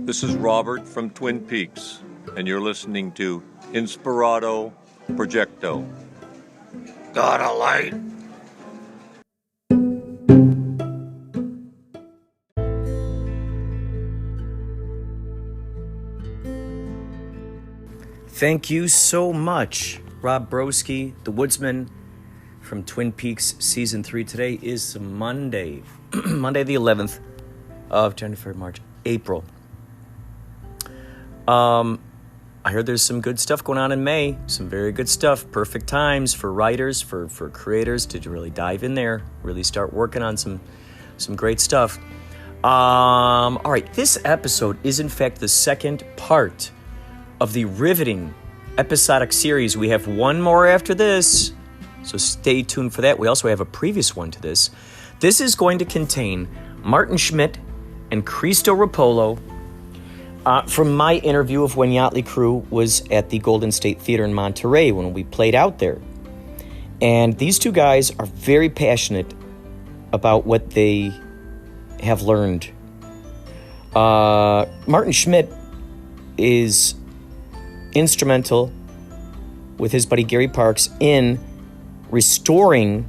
This is Robert from Twin Peaks, and you're listening to Inspirado, Projecto. Got a light? Thank you so much, Rob Broski, the Woodsman from Twin Peaks Season 3. Today is Monday, Monday the 11th of January, March, April. I heard there's some good stuff going on in May, some very good stuff, perfect times for writers, for creators to really dive in there, really start working on some great stuff. All right, this episode is in fact the second part of the riveting episodic series. We have one more after this, so stay tuned for that. We also have a previous one to this. This is going to contain Martin Schmidt and Christo Roppolo from my interview of when Yachtly Crew was at the Golden State Theater in Monterey when we played out there. And these two guys are very passionate about what they have learned. Martin Schmidt is instrumental with his buddy Gary Parks in restoring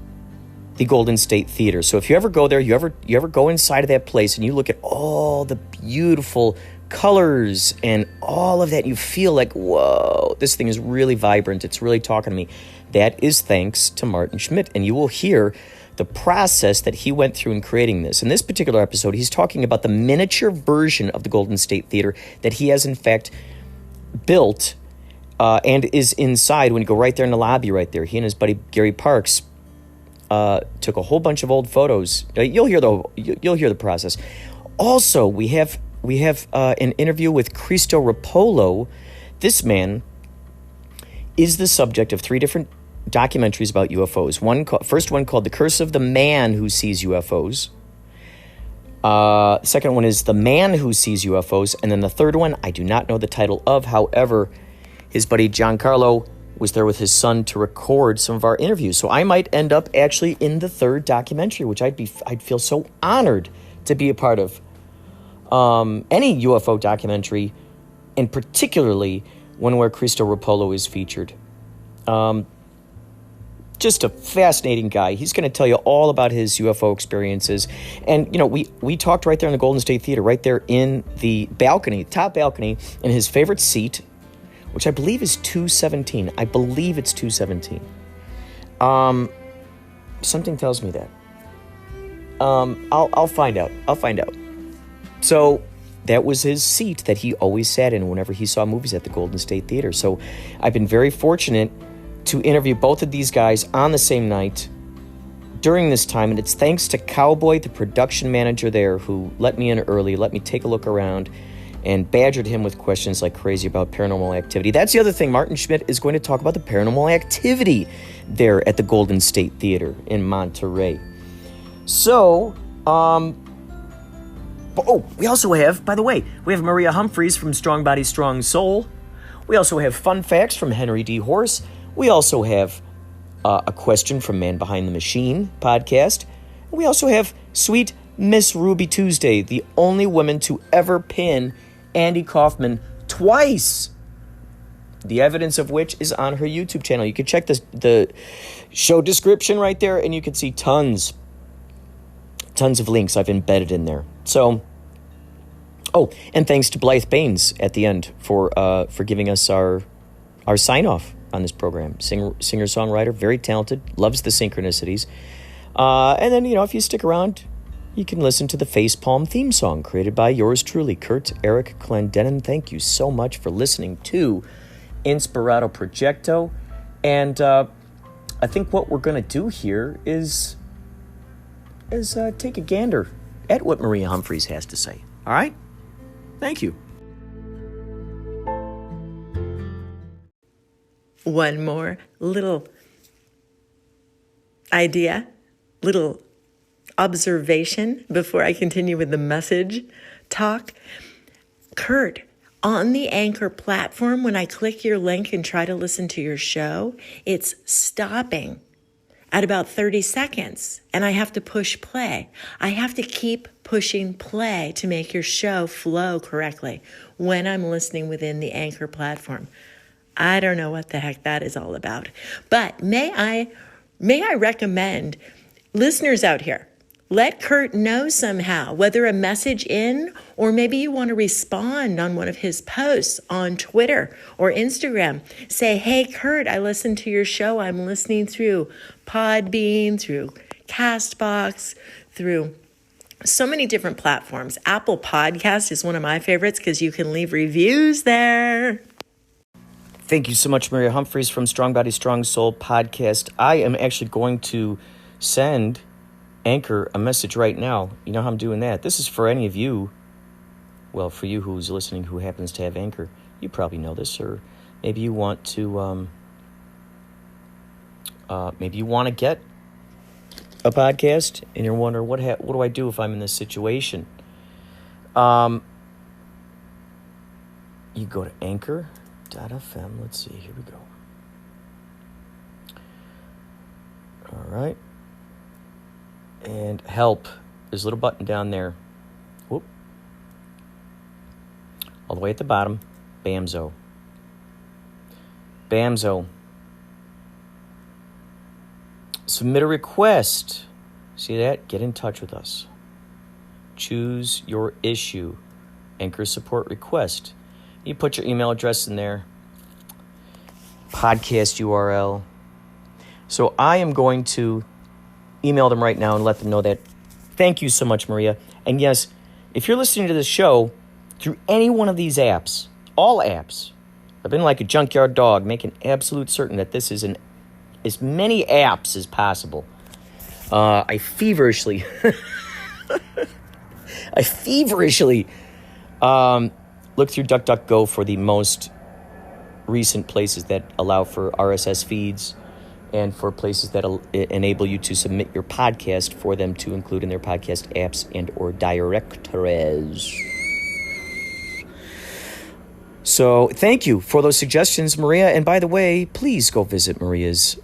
the Golden State Theater. So if you ever go there, you ever go inside of that place and you look at all the beautiful colors and all of that, you feel like, whoa, this thing is really vibrant. It's really talking to me. That is thanks to Martin Schmidt. And you will hear the process that he went through in creating this. In this particular episode, he's talking about the miniature version of the Golden State Theater that he has in fact built and is inside. When you go right there in the lobby right there, he and his buddy Gary Parks took a whole bunch of old photos. You'll hear the process. Also, we have an interview with Christo Roppolo. This man is the subject of 3 different documentaries about UFOs. First one called The Curse of the Man Who Sees UFOs. Second one is The Man Who Sees UFOs. And then the third one, I do not know the title of. However, his buddy Giancarlo was there with his son to record some of our interviews. So I might end up actually in the third documentary, which I'd feel so honored to be a part of. Any UFO documentary, and particularly one where Christo Roppolo is featured. Just a fascinating guy. He's going to tell you all about his UFO experiences. And, you know, we talked right there in the Golden State Theater, right there in the balcony, top balcony, in his favorite seat, which I believe is 217. I believe it's 217. Something tells me that. I'll find out. So that was his seat that he always sat in whenever he saw movies at the Golden State Theater. So I've been very fortunate to interview both of these guys on the same night during this time, and it's thanks to Cowboy, the production manager there, who let me in early, let me take a look around, and badgered him with questions like crazy about paranormal activity. That's the other thing. Martin Schmidt is going to talk about the paranormal activity there at the Golden State Theater in Monterey. So, we also have, by the way, we have Maria Humphreys from Strong Body, Strong Soul. We also have fun facts from Henry D. Horse. We also have a question from Man Behind the Machine podcast. We also have sweet Miss Ruby Tuesday, the only woman to ever pin Andy Kaufman twice. The evidence of which is on her YouTube channel. You can check the show description right there, and you can see tons of links I've embedded in there. So, and thanks to Blythe Baines at the end for giving us our sign-off on this program. Singer-songwriter, very talented, loves the synchronicities. And then, you know, if you stick around, you can listen to the Facepalm theme song created by yours truly, Kurt Eric Clendenin. Thank you so much for listening to Inspirado Projecto. And I think what we're going to do here is take a gander at what Maria Humphreys has to say. All right? Thank you. One more little idea, little observation before I continue with the message talk. Kurt, on the Anchor platform, when I click your link and try to listen to your show, it's stopping at about 30 seconds and I have to push play. I have to keep pushing play to make your show flow correctly when I'm listening within the Anchor platform. I don't know what the heck that is all about. But may I recommend listeners out here, let Kurt know somehow, whether a message in or maybe you want to respond on one of his posts on Twitter or Instagram. Say, hey, Kurt, I listened to your show. I'm listening through Podbean, through Castbox, through so many different platforms. Apple Podcast is one of my favorites because you can leave reviews there. Thank you so much, Maria Humphreys from Strong Body, Strong Soul podcast. I am actually going to send Anchor a message right now. You know how I'm doing that. This is for any of you. Well, for you who's listening who happens to have Anchor. You probably know this, or maybe you want to get a podcast and you're wondering what do I do if I'm in this situation? You go to Anchor.fm. Let's see. Here we go. All right. And help. There's a little button down there. Whoop. All the way at the bottom. Bamzo. Submit a request. See that? Get in touch with us. Choose your issue. Anchor support request. You put your email address in there. Podcast URL. So I am going to email them right now and let them know that. Thank you so much, Maria. And yes, if you're listening to this show through any one of these apps, all apps, I've been like a junkyard dog, making absolute certain that this is as many apps as possible. I feverishly look through DuckDuckGo for the most recent places that allow for RSS feeds and for places that enable you to submit your podcast for them to include in their podcast apps and or directories. So thank you for those suggestions, Maria. And by the way, please go visit Maria's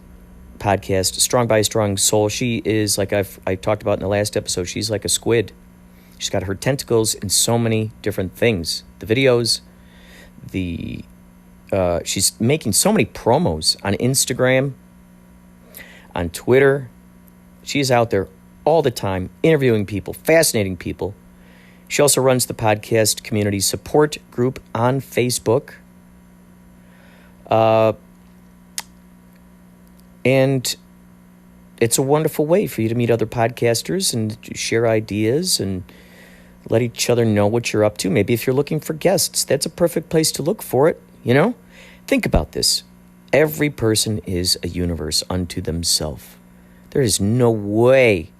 podcast, Strong by Strong Soul. She is, like I talked about in the last episode, she's like a squid. She's got her tentacles in so many different things. The videos, she's making so many promos on Instagram, on Twitter. She is out there all the time interviewing people, fascinating people. She also runs the podcast community support group on Facebook. And it's a wonderful way for you to meet other podcasters and share ideas and let each other know what you're up to. Maybe if you're looking for guests, that's a perfect place to look for it, you know? Think about this. Every person is a universe unto themselves. There is no way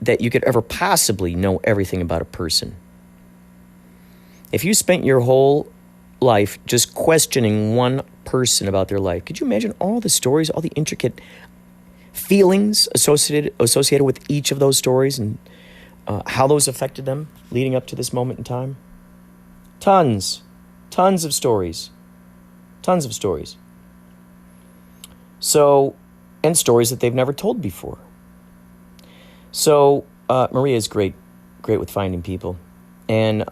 that you could ever possibly know everything about a person. If you spent your whole life just questioning one person about their life, could you imagine all the stories, all the intricate feelings associated with each of those stories and how those affected them leading up to this moment in time? Tons of stories. So, and stories that they've never told before. So, Maria is great with finding people. And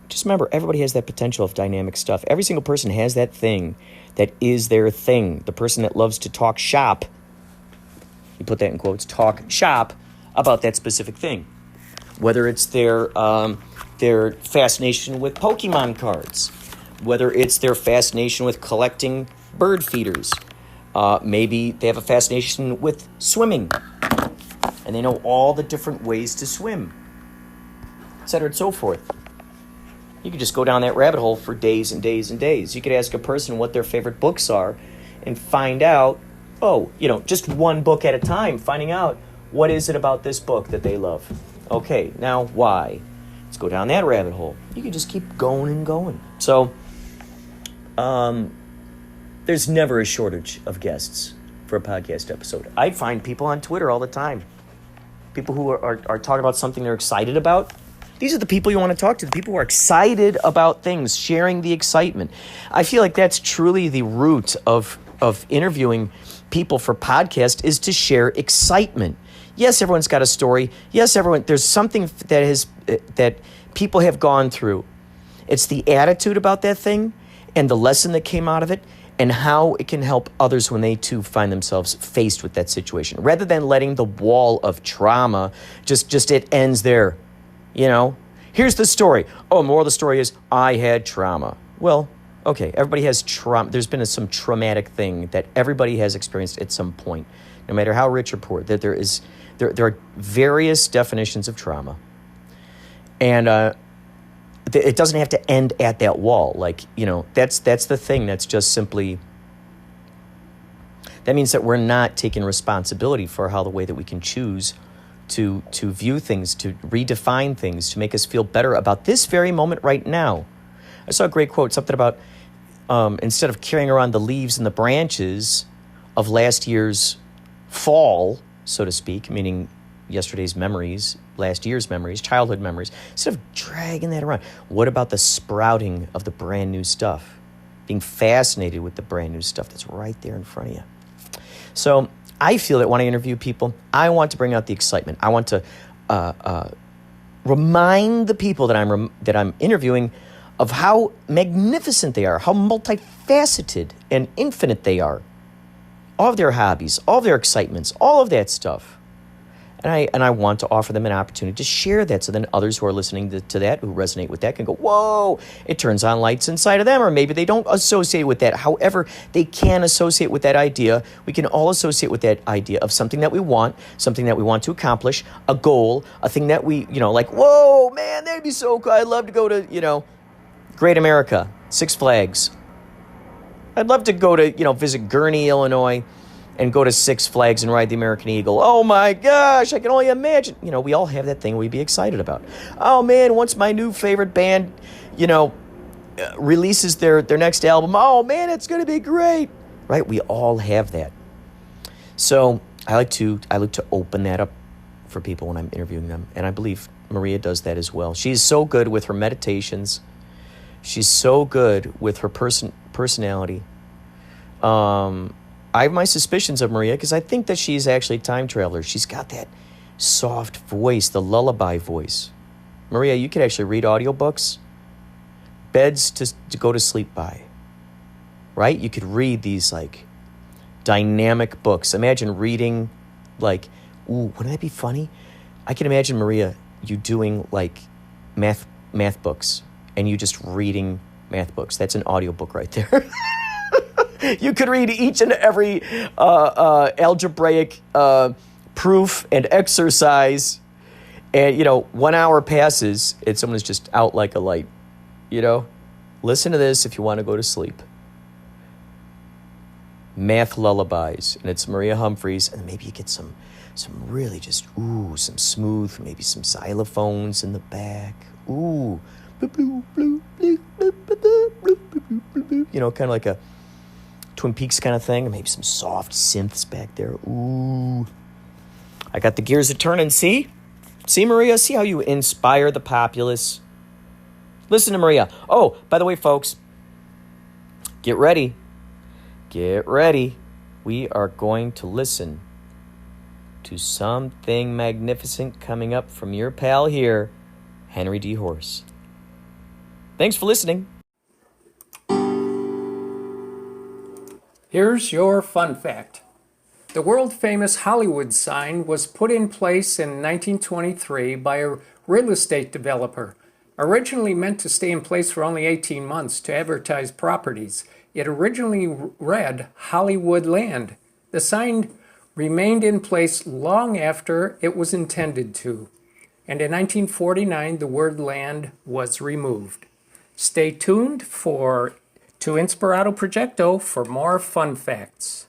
just remember, everybody has that potential of dynamic stuff. Every single person has that thing that is their thing. The person that loves to talk shop, you put that in quotes, talk shop about that specific thing. Whether it's their fascination with Pokemon cards, whether it's their fascination with collecting bird feeders, maybe they have a fascination with swimming, and they know all the different ways to swim, etc. and so forth. You could just go down that rabbit hole for days and days and days. You could ask a person what their favorite books are and find out, just one book at a time, finding out what is it about this book that they love. Okay, now why? Let's go down that rabbit hole. You can just keep going and going. So, there's never a shortage of guests for a podcast episode. I find people on Twitter all the time. People who are talking about something they're excited about. These are the people you want to talk to, the people who are excited about things, sharing the excitement. I feel like that's truly the root of of interviewing people for podcast is to share excitement. Yes, everyone's got a story. Yes, there's something that people have gone through. It's the attitude about that thing and the lesson that came out of it and how it can help others when they too find themselves faced with that situation. Rather than letting the wall of trauma just it ends there. Here's the story. Oh, moral of the story is I had trauma. Well, okay, everybody has trauma. There's been some traumatic thing that everybody has experienced at some point, no matter how rich or poor. That there are various definitions of trauma, and it doesn't have to end at that wall. That's the thing. That's just simply. That means that we're not taking responsibility for how the way that we can choose to view things, to redefine things, to make us feel better about this very moment right now. I saw a great quote, something about instead of carrying around the leaves and the branches of last year's fall, so to speak, meaning yesterday's memories, last year's memories, childhood memories, instead of dragging that around, what about the sprouting of the brand new stuff? Being fascinated with the brand new stuff that's right there in front of you. So I feel that when I interview people, I want to bring out the excitement. I want to remind the people that I'm interviewing of how magnificent they are, how multifaceted and infinite they are. All of their hobbies, all of their excitements, all of that stuff. And I want to offer them an opportunity to share that so then others who are listening to that, who resonate with that, can go, whoa, it turns on lights inside of them, or maybe they don't associate with that. However, they can associate with that idea. We can all associate with that idea of something that we want to accomplish, a goal, a thing that we, like, whoa, man, that'd be so cool. I'd love to go to, Great America, Six Flags. I'd love to go to, visit Gurnee, Illinois, and go to Six Flags and ride the American Eagle. Oh my gosh, I can only imagine. We all have that thing we'd be excited about. Oh man, once my new favorite band, releases their next album, oh man, it's going to be great. Right? We all have that. So I like to open that up for people when I'm interviewing them. And I believe Maria does that as well. She's so good with her meditations. She's so good with her personality. I have my suspicions of Maria because I think that she's actually a time traveler. She's got that soft voice, the lullaby voice. Maria, you could actually read audiobooks, beds to go to sleep by, right? You could read these dynamic books. Imagine reading wouldn't that be funny? I can imagine, Maria, you doing math books and you just reading math books. That's an audiobook right there. You could read each and every algebraic proof and exercise, and 1 hour passes and someone's just out like a light. Listen to this if you want to go to sleep. Math lullabies, and it's Maria Humphreys, and maybe you get some really just some smooth, maybe some xylophones in the back. Ooh, kind of like a Twin Peaks kind of thing, or maybe some soft synths back there. Ooh. I got the gears a turning. See, Maria? See how you inspire the populace? Listen to Maria. Oh, by the way, folks, get ready. Get ready. We are going to listen to something magnificent coming up from your pal here, Henry D. Horse. Thanks for listening. Here's your fun fact. The world-famous Hollywood sign was put in place in 1923 by a real estate developer. Originally meant to stay in place for only 18 months to advertise properties. It originally read Hollywood Land. The sign remained in place long after it was intended to. And in 1949, the word land was removed. Stay tuned to Inspirado Projecto for more fun facts.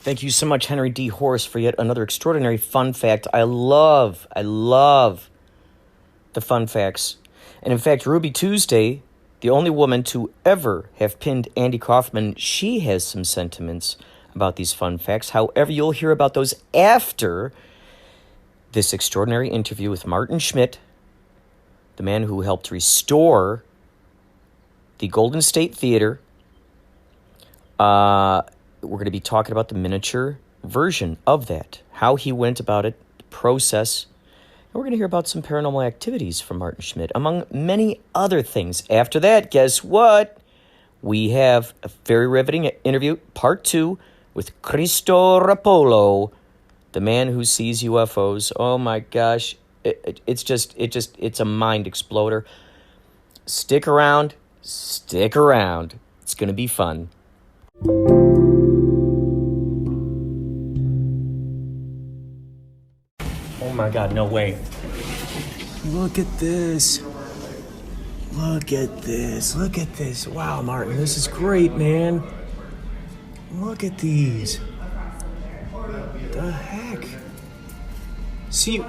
Thank you so much, Henry D. Horse, for yet another extraordinary fun fact. I love the fun facts. And in fact, Ruby Tuesday, the only woman to ever have pinned Andy Kaufman, she has some sentiments about these fun facts. However, you'll hear about those after this extraordinary interview with Martin Schmidt, the man who helped restore the Golden State Theater. We're going to be talking about the miniature version of that, how he went about it, the process. And we're going to hear about some paranormal activities from Martin Schmidt, among many other things. After that, guess what? We have a very riveting interview, part 2, with Christo Roppolo, the man who sees UFOs. Oh my gosh, it's a mind exploder. Stick around. It's going to be fun. Oh my God, no way. Look at this. Look at this. Wow, Martin, this is great, man. Look at these. The heck? See,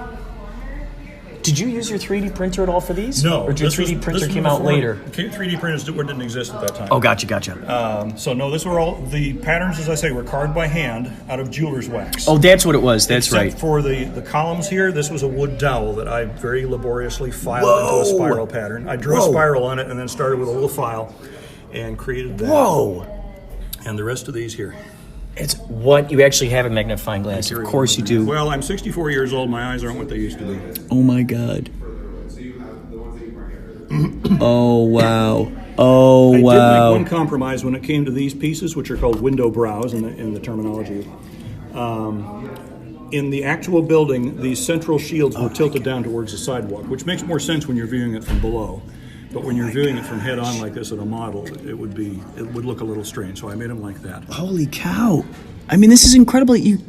did you use your 3D printer at all for these? No. Or did your 3D printer came out later? 3D printers didn't exist at that time. Oh, gotcha. So no, this were all, the patterns, as I say, were carved by hand out of jeweler's wax. Oh, that's what it was. That's Except right. for the columns here, this was a wood dowel that I very laboriously filed into a spiral pattern. I drew a spiral on it and then started with a little file and created that. Whoa. And the rest of these here. It's what? You actually have a magnifying glass. Of course you do. Well, I'm 64 years old. My eyes aren't what they used to be. Oh, my God. Oh, wow. Oh, I did wow. make one compromise when it came to these pieces, which are called window brows in the terminology. In the actual building, these central shields were tilted down towards the sidewalk, which makes more sense when you're viewing it from below. But when you're viewing it from head on like this at a model, it would look a little strange. So I made them like that. Holy cow. I mean, this is incredible. You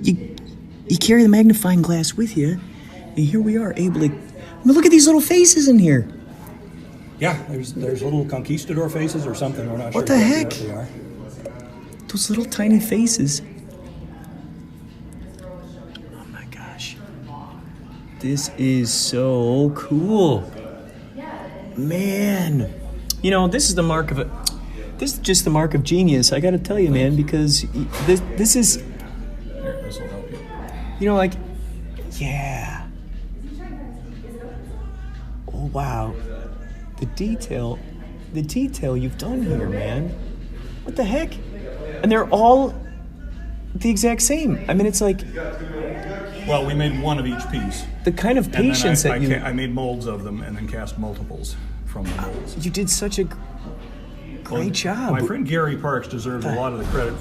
carry the magnifying glass with you, and here we are able to... I mean, look at these little faces in here. Yeah, there's little conquistador faces or something. We're not sure What the heck? what they are. Those little tiny faces. Oh my gosh. This is so cool. Man. You know, this is just the mark of genius, I gotta tell you, man, because this is... Here, this will help you. You know, like... Yeah. Oh, wow. The detail you've done here, man. What the heck? And they're all the exact same. I mean, it's like... Well, we made one of each piece. The kind of patience that you... I made molds of them and then cast multiples from the molds. You did such a great job. My friend Gary Parks deserves a lot of the credit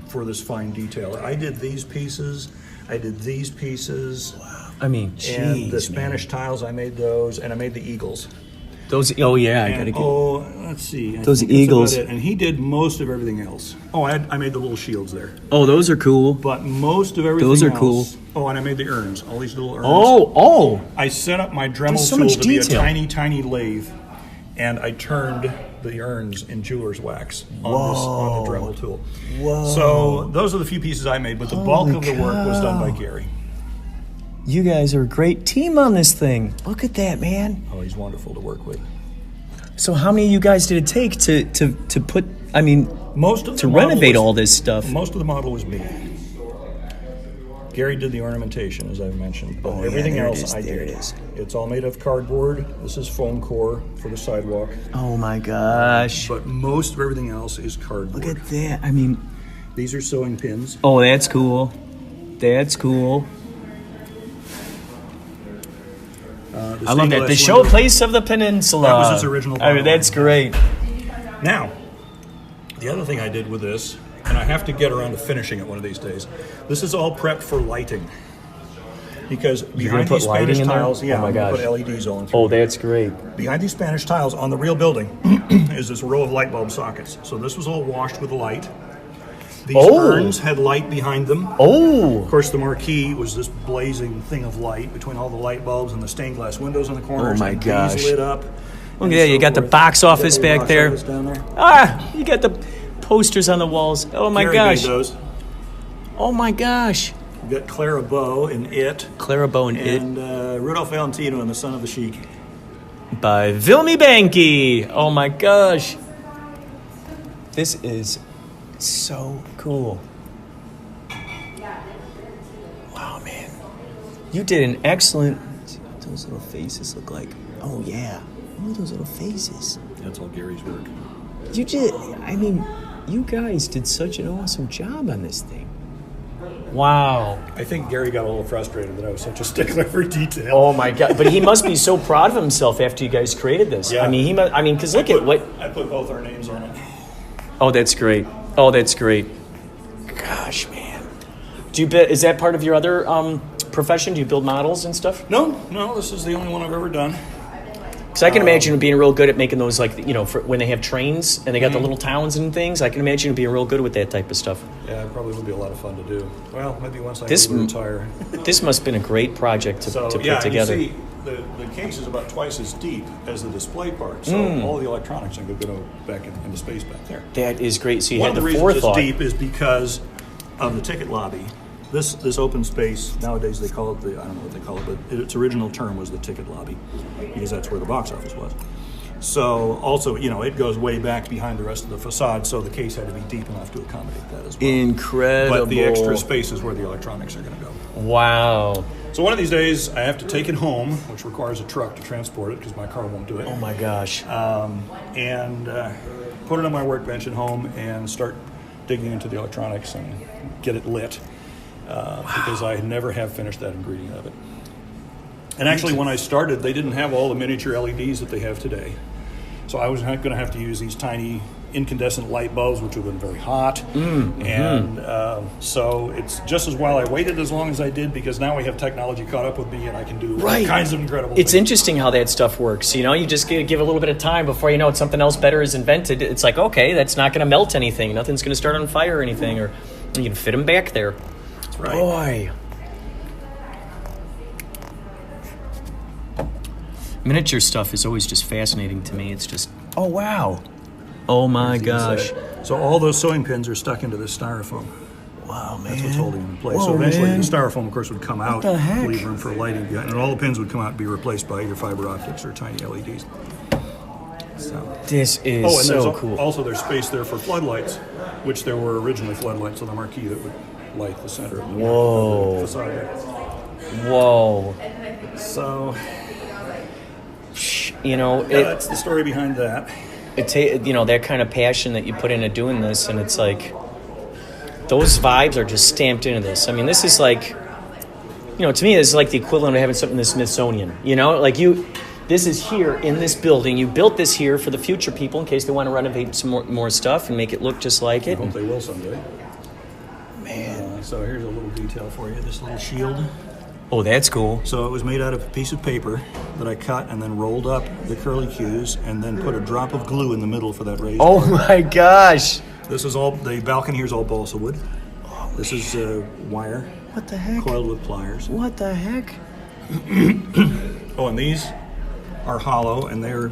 for this fine detail. I did these pieces. I did these pieces. Wow. I mean, geez, and the Spanish tiles, I made those, and I made the eagles. Those, oh yeah, I and, gotta get... let's see. Those eagles. And he did most of everything else. Oh, I made the little shields there. Oh, those are cool. But most of everything else... Those are else, cool. Oh, and I made the urns. All these little urns. Oh! I set up my Dremel so tool much to detail. be a tiny, tiny lathe, and I turned the urns in jeweler's wax on the Dremel tool. Whoa. So those are the few pieces I made, but the bulk of the work was done by Gary. You guys are a great team on this thing. Look at that, man. Oh, he's wonderful to work with. So how many of you guys did it take to put, I mean, to renovate all this stuff? Most of the model was me. Gary did the ornamentation, as I've mentioned, but everything else I did. There it is. It's all made of cardboard. This is foam core for the sidewalk. Oh my gosh. But most of everything else is cardboard. Look at that. I mean... These are sewing pins. Oh, that's cool. That's cool. I love that. The showplace of the peninsula. That was its original I mean, that's great. Now, the other thing I did with this, and I have to get around to finishing it one of these days, this is all prepped for lighting. Because behind these Spanish tiles, oh my gosh. I'm going to put LEDs on through. Oh, that's great. Behind these Spanish tiles on the real building is this row of light bulb sockets. So this was all washed with light. These urns had light behind them. Oh! Of course, the marquee was this blazing thing of light between all the light bulbs and the stained glass windows in the corners. Oh my gosh. These lit up. Look at that, you got the box office back there. Ah, you got the posters on the walls. Oh my gosh. Made those. Oh my gosh. You got Clara Bow in It. Clara Bow in It. And Rudolph Valentino in The Son of the Sheik. By Vilmi Banky. Oh my gosh. This is so cool. Wow, man. You did an excellent... See what those little faces look like. Oh, yeah. Look at those little faces. That's all Gary's work. You guys did such an awesome job on this thing. Wow. I think Gary got a little frustrated that I was such a stickler for detail. Oh my God! But he must be so proud of himself after you guys created this. Yeah. Because look at what. I put both our names on it. Oh, that's great. Gosh, man. Is that part of your other profession? Do you build models and stuff? No, this is the only one I've ever done. Because I can imagine being real good at making those, for when they have trains and they got the little towns and things. I can imagine being real good with that type of stuff. Yeah, it probably would be a lot of fun to do. Well, maybe once I retire. This must have been a great project to put together. You see, the case is about twice as deep as the display part, so all the electronics are going to go back into space back there. That is great. So you One had of the the reasons forethought. it's deep is because of the ticket lobby. This open space, nowadays they call it I don't know what they call it, but its original term was the ticket lobby, because that's where the box office was. So also, it goes way back behind the rest of the facade, so the case had to be deep enough to accommodate that as well. Incredible. But the extra space is where the electronics are going to go. Wow. So one of these days, I have to take it home, which requires a truck to transport it because my car won't do it. Oh my gosh. And put it on my workbench at home and start digging into the electronics and get it lit. Because I never have finished that ingredient of it. And actually, when I started, they didn't have all the miniature LEDs that they have today. So I was going to have to use these tiny incandescent light bulbs, which would have been very hot. And so it's just as well I waited as long as I did, because now we have technology caught up with me and I can do all kinds of incredible things. It's interesting how that stuff works. You just give a little bit of time before you know it, something else better is invented. It's like, okay, that's not going to melt anything. Nothing's going to start on fire or anything, or you can fit them back there. That's right. Boy. Miniature stuff is always just fascinating to me. It's just, oh wow. Oh my gosh. So all those sewing pins are stuck into this styrofoam. Wow, man. That's what's holding them in place. Whoa, So eventually man. the styrofoam, of course, would come out, the heck? leave room for lighting behind, and all the pins would come out and be replaced by either fiber optics or tiny LEDs. So. This is Oh, and so there's cool. also there's space there for floodlights, which there were originally floodlights on the marquee that would light the center of the facade there. Whoa. So, You know, that's the story behind that. that kind of passion that you put into doing this, and it's like those vibes are just stamped into this. I mean, this is like, to me, this is like the equivalent of having something in the Smithsonian. This is here in this building. You built this here for the future people in case they want to renovate some more stuff and make it look just like it. I hope they will someday. Man. So here's a little detail for you. This little shield. Oh, that's cool. So it was made out of a piece of paper that I cut and then rolled up the curlicues and then put a drop of glue in the middle for that raised. Oh my gosh. This is all, the balcony here is all balsa wood. This is wire. What the heck? Coiled with pliers. What the heck? Oh, and these are hollow and they're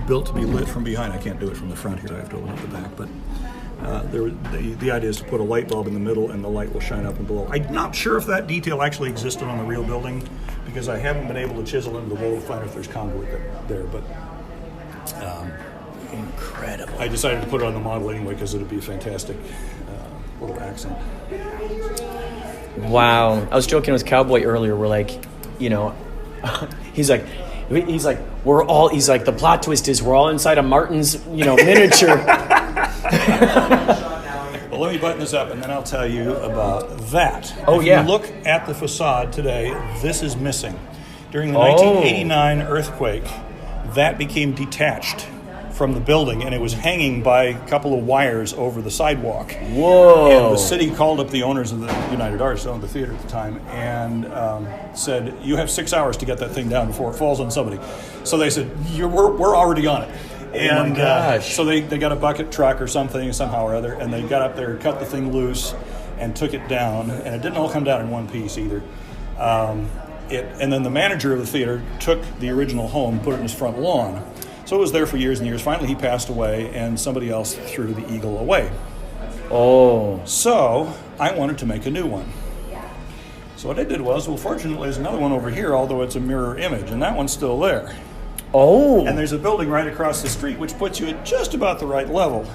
built to be lit from behind. I can't do it from the front here. I have to open up the back, but the idea is to put a light bulb in the middle and the light will shine up and below. I'm not sure if that detail actually existed on the real building because I haven't been able to chisel into the wall to find if there's conduit there, but Incredible. I decided to put it on the model anyway because it would be a fantastic little accent. Wow. I was joking with Cowboy earlier. We're like, he's like, the plot twist is we're all inside of Martin's, miniature. Well, let me button this up and then I'll tell you about that. Oh, if yeah. you look at the facade today, this is missing. During the 1989 earthquake, that became detached from the building and it was hanging by a couple of wires over the sidewalk. Whoa. And the city called up the owners of the United Artists, owned the theater at the time, and said, you have 6 hours to get that thing down before it falls on somebody. So they said, we're already on it. And so they got a bucket truck or something, somehow or other, and they got up there, cut the thing loose, and took it down. And it didn't all come down in one piece either. And then the manager of the theater took the original home, put it in his front lawn. So it was there for years and years. Finally, he passed away, and somebody else threw the eagle away. Oh. So I wanted to make a new one. So what I did was, fortunately, there's another one over here, although it's a mirror image, and that one's still there. Oh. And there's a building right across the street, which puts you at just about the right level.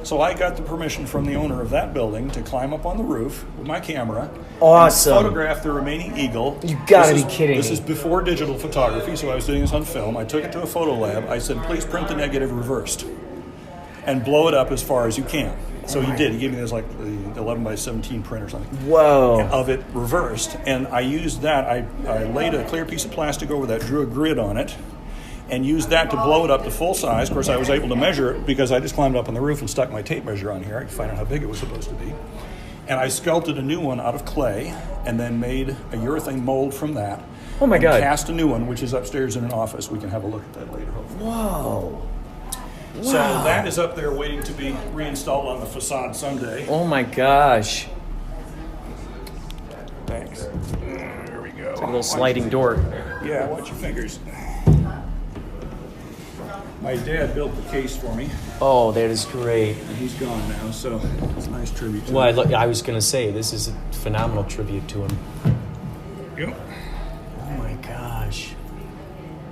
So I got the permission from the owner of that building to climb up on the roof with my camera. Awesome. And photograph the remaining eagle. You gotta be kidding me. This is before digital photography, so I was doing this on film. I took it to a photo lab. I said, please print the negative reversed. and blow it up as far as you can. So he did. He gave me this like the 11 by 17 print or something. Whoa. Of it reversed. And I used that. I laid a clear piece of plastic over that, drew a grid on it, and used that to blow it up to full size. Of course, I was able to measure it because I just climbed up on the roof and stuck my tape measure on here. I could find out how big it was supposed to be. And I sculpted a new one out of clay and then made a urethane mold from that. Oh my God. Cast a new one, which is upstairs in an office. We can have a look at that later, hopefully. Whoa. So that is up there waiting to be reinstalled on the facade someday. Oh my gosh. Thanks. There we go. It's like a little sliding door. Yeah, watch your fingers. My dad built the case for me. Oh, that is great. And he's gone now, so it's a nice tribute to Well, him. I was going to say, this is a phenomenal tribute to him. Yep. Oh my gosh.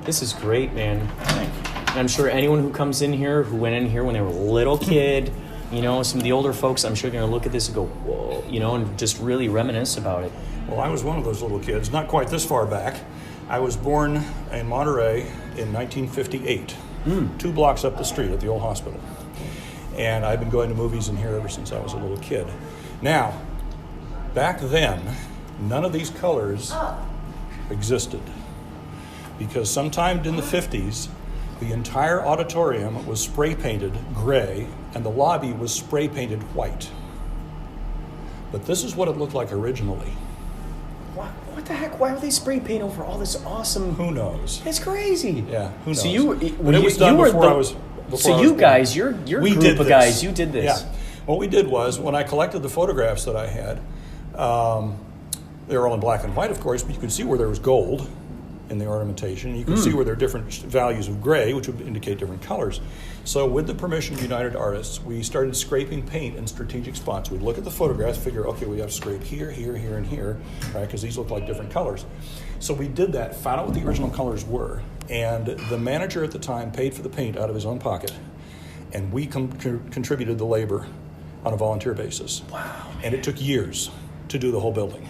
This is great, man. And I'm sure anyone who comes in here, who went in here when they were a little kid, you know, some of the older folks, I'm sure going to look at this and go, whoa, you know, and just really reminisce about it. Well, I was one of those little kids, not quite this far back. I was born in Monterey in 1958, 2 blocks up the street at the old hospital. And I've been going to movies in here ever since I was a little kid. Now, back then, none of these colors existed. Because sometime in the 50s, the entire auditorium was spray painted gray and the lobby was spray painted white. But this is what it looked like originally. What the heck? Why are they spray paint over all this awesome? Who knows? That's crazy. Yeah, who knows? So you, but it was done before I was. So you guys, your group of guys, you did this. Yeah. What we did was when I collected the photographs that I had, they were all in black and white, of course, but you could see where there was gold in the ornamentation. You could see where there are different values of gray, which would indicate different colors. So with the permission of United Artists, we started scraping paint in strategic spots. We'd look at the photographs, figure, okay, we have to scrape here, here, here, and here, right? Because these look like different colors. So we did that, found out what the original colors were, and the manager at the time paid for the paint out of his own pocket, and we contributed the labor on a volunteer basis. Wow. And it took years to do the whole building.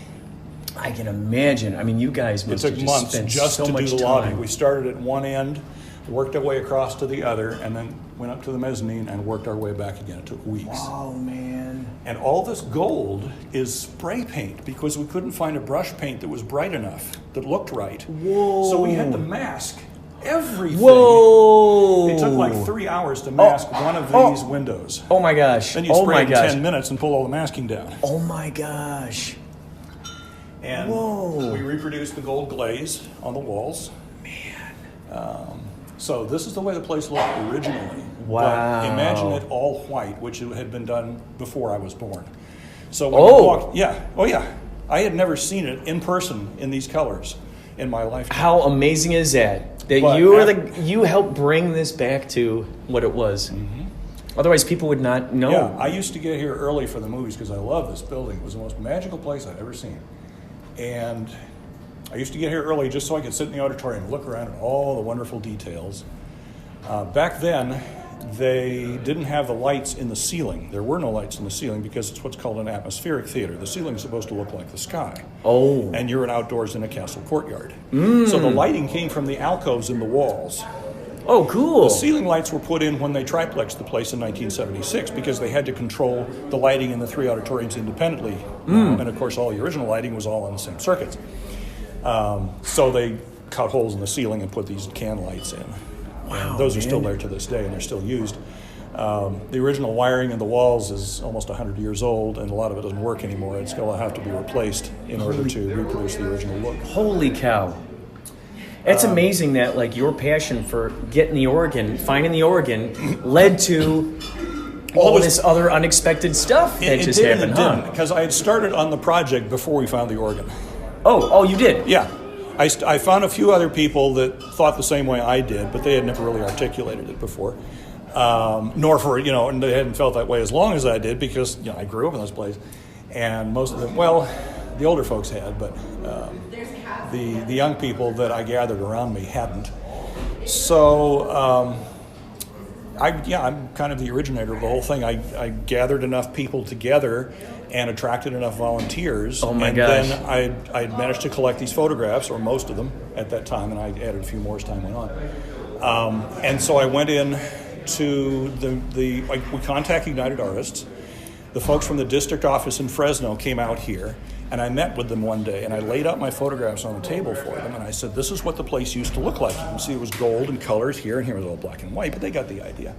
I can imagine. I mean, you guys must have It took just months spent just so to do much the lobby. time. We started at one end, worked our way across to the other, and then went up to the mezzanine and worked our way back again. It took weeks. Oh, man. And all this gold is spray paint because we couldn't find a brush paint that was bright enough, that looked right. Whoa. So we had to mask everything. Whoa. It took like 3 hours to mask one of these windows. Oh, my gosh. Then you spray it in 10 minutes and pull all the masking down. Oh, my gosh. And we reproduced the gold glaze on the walls. Man. So this is the way the place looked originally. Wow. But imagine it all white, which had been done before I was born. So when you walked, I had never seen it in person in these colors in my lifetime. How amazing is that? That you helped bring this back to what it was. Mm-hmm. Otherwise, people would not know. Yeah, I used to get here early for the movies because I love this building. It was the most magical place I'd ever seen. And I used to get here early just so I could sit in the auditorium and look around at all the wonderful details. Back then, they didn't have the lights in the ceiling. There were no lights in the ceiling because it's what's called an atmospheric theater. The ceiling is supposed to look like the sky. Oh. And you're outdoors in a castle courtyard. So the lighting came from the alcoves in the walls. Oh, cool. The ceiling lights were put in when they triplexed the place in 1976 because they had to control the lighting in the 3 auditoriums independently. And of course, all the original lighting was all on the same circuits. So they cut holes in the ceiling and put these can lights in. Wow, and those are still there to this day, and they're still used. The original wiring in the walls is almost 100 years old, and a lot of it doesn't work anymore. It's going to have to be replaced in order to reproduce the original look. Holy cow. It's amazing that like your passion for getting the organ, finding the organ, led to all this other unexpected stuff that just happened, huh? Because I had started on the project before we found the organ. Oh, you did? Yeah. I found a few other people that thought the same way I did, but they had never really articulated it before. Nor for, and they hadn't felt that way as long as I did because, I grew up in this place. And most of them, the older folks had, but the young people that I gathered around me hadn't. So I'm kind of the originator of the whole thing. I gathered enough people together and attracted enough volunteers. Oh my gosh. Then I'd managed to collect these photographs, or most of them at that time, and I added a few more as time went on. And so I went in to we contact United Artists. The folks from the district office in Fresno came out here, and I met with them one day, and I laid out my photographs on the table for them, and I said, this is what the place used to look like. You can see it was gold and colors here, and here was all black and white, but they got the idea.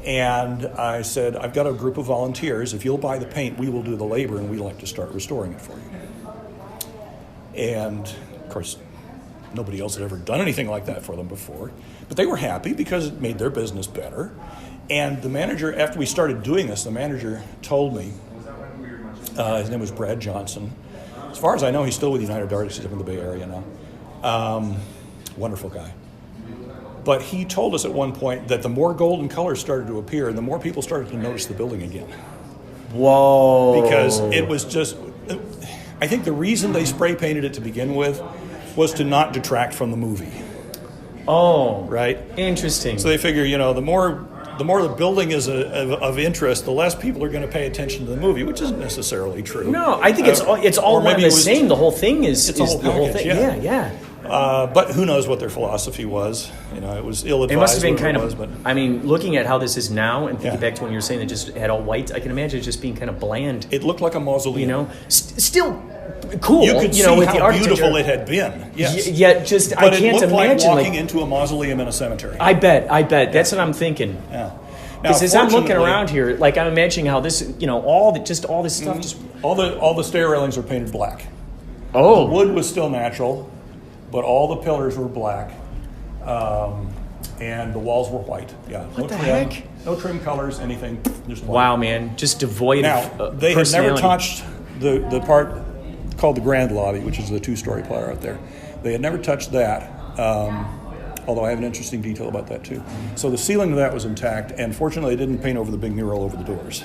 And I said, I've got a group of volunteers. If you'll buy the paint, we will do the labor, and we'd like to start restoring it for you. And, of course, nobody else had ever done anything like that for them before. But they were happy because it made their business better. And the manager, after we started doing this, the manager told me, his name was Brad Johnson. As far as I know, he's still with United Artists. He's up in the Bay Area now. Wonderful guy. But he told us at one point that the more golden colors started to appear, the more people started to notice the building again. Whoa. Because it was just, I think the reason they spray painted it to begin with was to not detract from the movie. Oh. Right? Interesting. So they figure, the more the building is of interest, the less people are going to pay attention to the movie, which isn't necessarily true. No, I think it's all one and the same. The whole thing is the whole thing. Yeah. But who knows what their philosophy was? It was ill-advised. It must have been kind of. Looking at how this is now, and thinking back to when you were saying it just had all white, I can imagine it just being kind of bland. It looked like a mausoleum. Still cool. You could see with how the beautiful it had been. Yes. I can't imagine like walking into a mausoleum in a cemetery. I bet. That's what I'm thinking. Yeah. Because as I'm looking around here, like I'm imagining how this, all this stuff, just all the stair railings are painted black. Oh, the wood was still natural, but all the pillars were black, and the walls were white. Yeah. What the heck? No trim colors, anything. Just white. Wow, man, just devoid of they had never personality. touched the part called the Grand Lobby, which is the two-story platter out there. They had never touched that. Although I have an interesting detail about that too. So the ceiling of that was intact, and fortunately they didn't paint over the big mural over the doors,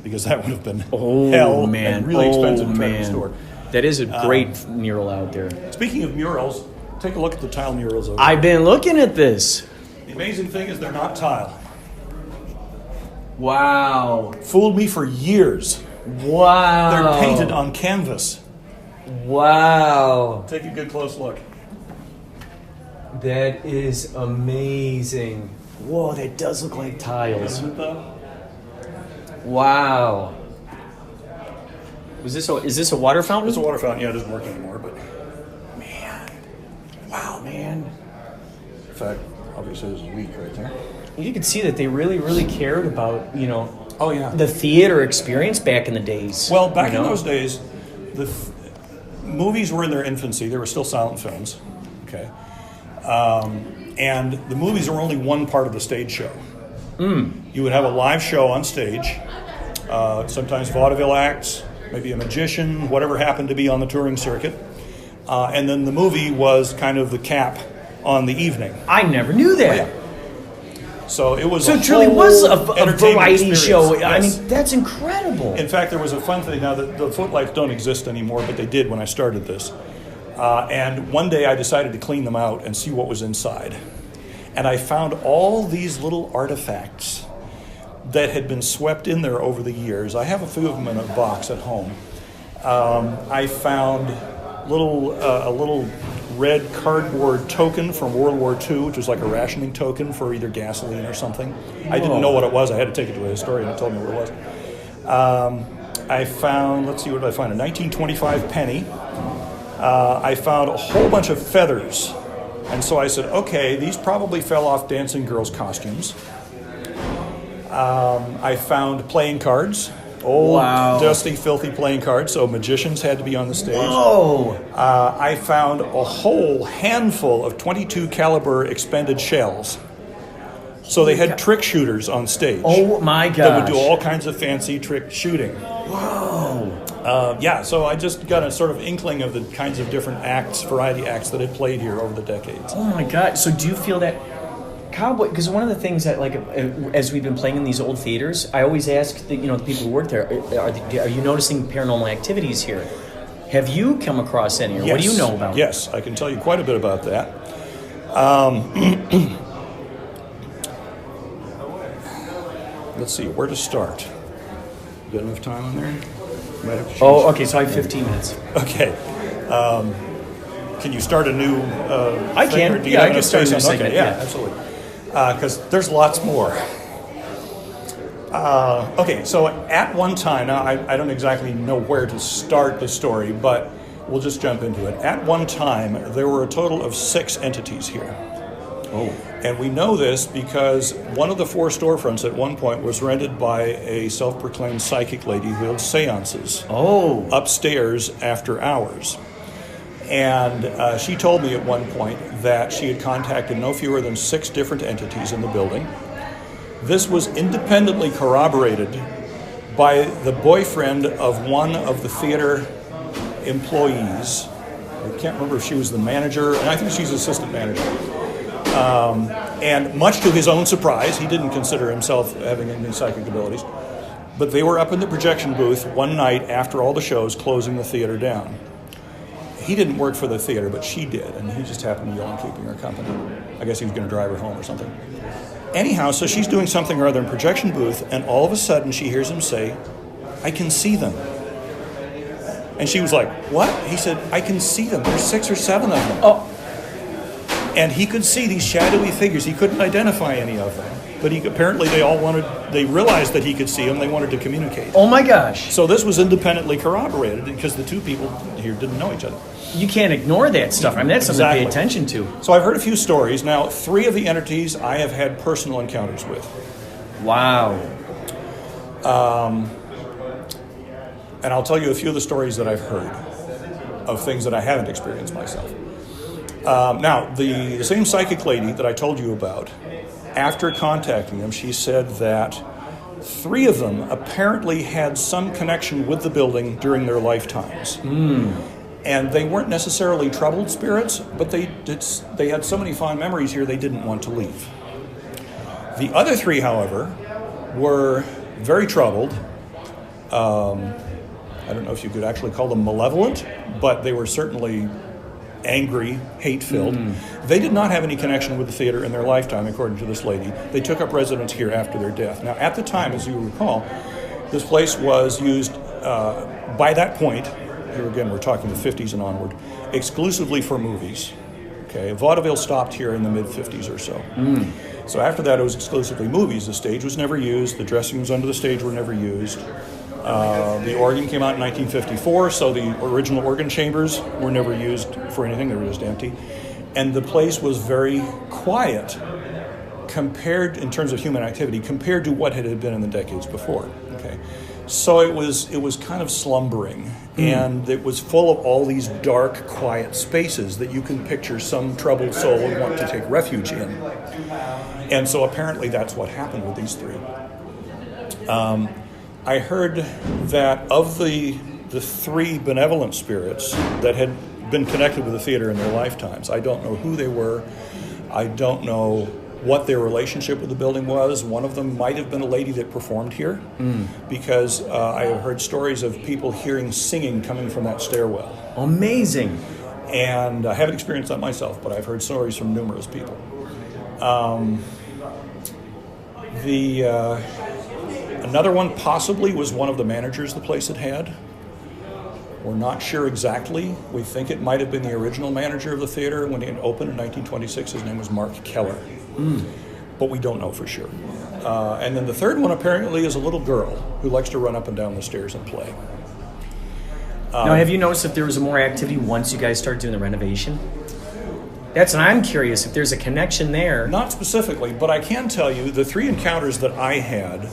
because that would have been hell and really expensive to try to restore. That is a great mural out there. Speaking of murals, take a look at the tile murals over I've there. been looking at this. The amazing thing is they're not tile. Wow. Fooled me for years. Wow. They're painted on canvas. Wow. Take a good close look. That is amazing. Whoa, that does look like tiles. Isn't it though? Wow. Is this a water fountain? It's a water fountain. Yeah, it doesn't work anymore, but man. Wow, man. In fact, obviously there's a leak right there. You could see that they really, really cared about, Oh yeah. the theater experience back in the days. Well, back in those days, the movies were in their infancy. They were still silent films. Okay. And the movies were only one part of the stage show. You would have a live show on stage, sometimes vaudeville acts, maybe a magician, whatever happened to be on the touring circuit. And then the movie was kind of the cap on the evening. I never knew that. Oh, yeah. So it was. So a it truly whole was a variety experience. show. Yes. I mean, that's incredible. In fact, there was a fun thing. Now, the footlights don't exist anymore, but they did when I started this. And one day I decided to clean them out and see what was inside. And I found all these little artifacts that had been swept in there over the years. I have a few of them in a box at home. I found a little red cardboard token from World War II, which was like a rationing token for either gasoline or something. I didn't know what it was. I had to take it to a historian who told me what it was. I found, let's see, what did I find? A 1925 penny. I found a whole bunch of feathers. And so I said, okay, these probably fell off dancing girls' costumes. I found playing cards. Old, dusty, filthy playing cards, so magicians had to be on the stage. Whoa! I found a whole handful of .22 caliber expended shells. So they had trick shooters on stage. Oh my gosh! That would do all kinds of fancy trick shooting. Whoa! So I just got a sort of inkling of the kinds of different variety acts that had played here over the decades. Oh my God! So do you feel that cowboy? Because one of the things that, like, as we've been playing in these old theaters, I always ask the people who work there, are you noticing paranormal activities here? Have you come across any, or Yes. what do you know about? Yes, I can tell you quite a bit about that. Let's see, where to start? You got enough time on there? Might have to choose. Oh, okay. So I have 15 minutes. Okay. Can you start a new I thing, can. or do you Yeah, have I can enough start a space new on- segment, Okay, yeah. absolutely. Because there's lots more. Okay, so at one time, now I don't exactly know where to start the story, but we'll just jump into it. At one time, there were a total of 6 entities here. Oh. And we know this because one of the 4 storefronts at one point was rented by a self-proclaimed psychic lady who held seances upstairs after hours. And she told me at one point that she had contacted no fewer than 6 different entities in the building. This was independently corroborated by the boyfriend of one of the theater employees. I can't remember if she was the manager, and I think she's assistant manager. And much to his own surprise, he didn't consider himself having any psychic abilities, but they were up in the projection booth one night after all the shows, closing the theater down. He didn't work for the theater, but she did, and he just happened to be on keeping her company. I guess he was going to drive her home or something. Anyhow, so she's doing something or other in projection booth, and all of a sudden she hears him say, "I can see them." And she was like, "What?" He said, "I can see them. There's 6 or 7 of them." Oh. And he could see these shadowy figures. He couldn't identify any of them. But apparently they realized that he could see them. They wanted to communicate. Oh my gosh. So this was independently corroborated because the 2 people here didn't know each other. You can't ignore that stuff. I mean, that's something to pay attention to. So I've heard a few stories. Now, 3 of the entities I have had personal encounters with. Wow. And I'll tell you a few of the stories that I've heard of things that I haven't experienced myself. Now, the same psychic lady that I told you about, after contacting them, she said that 3 of them apparently had some connection with the building during their lifetimes. And they weren't necessarily troubled spirits, but they had so many fond memories here they didn't want to leave. The other 3, however, were very troubled. I don't know if you could actually call them malevolent, but they were certainly angry, hate-filled. They did not have any connection with the theater in their lifetime, according to this lady. They took up residence here after their death. Now, at the time, as you recall, this place was used, by that point, here again we're talking the 50s and onward, exclusively for movies. Okay, vaudeville stopped here in the mid-50s or so. So after that, it was exclusively movies. The stage was never used. The dressing rooms under the stage were never used. The organ came out in 1954, so the original organ chambers were never used for anything. They were just empty. And the place was very quiet compared, in terms of human activity, compared to what it had been in the decades before. Okay, so it was kind of slumbering, and it was full of all these dark, quiet spaces that you can picture some troubled soul would want to take refuge in. And so apparently that's what happened with these 3. I heard that of the 3 benevolent spirits that had been connected with the theater in their lifetimes, I don't know who they were. I don't know what their relationship with the building was. One of them might have been a lady that performed here, because I have heard stories of people hearing singing coming from that stairwell. Amazing. And I haven't experienced that myself, but I've heard stories from numerous people. Another one possibly was one of the managers the place had. We're not sure exactly. We think it might have been the original manager of the theater when it opened in 1926. His name was Mark Keller. But we don't know for sure. And then the 3rd one apparently is a little girl who likes to run up and down the stairs and play. Now, have you noticed if there was more activity once you guys started doing the renovation? That's what I'm curious, if there's a connection there. Not specifically, but I can tell you the 3 encounters that I had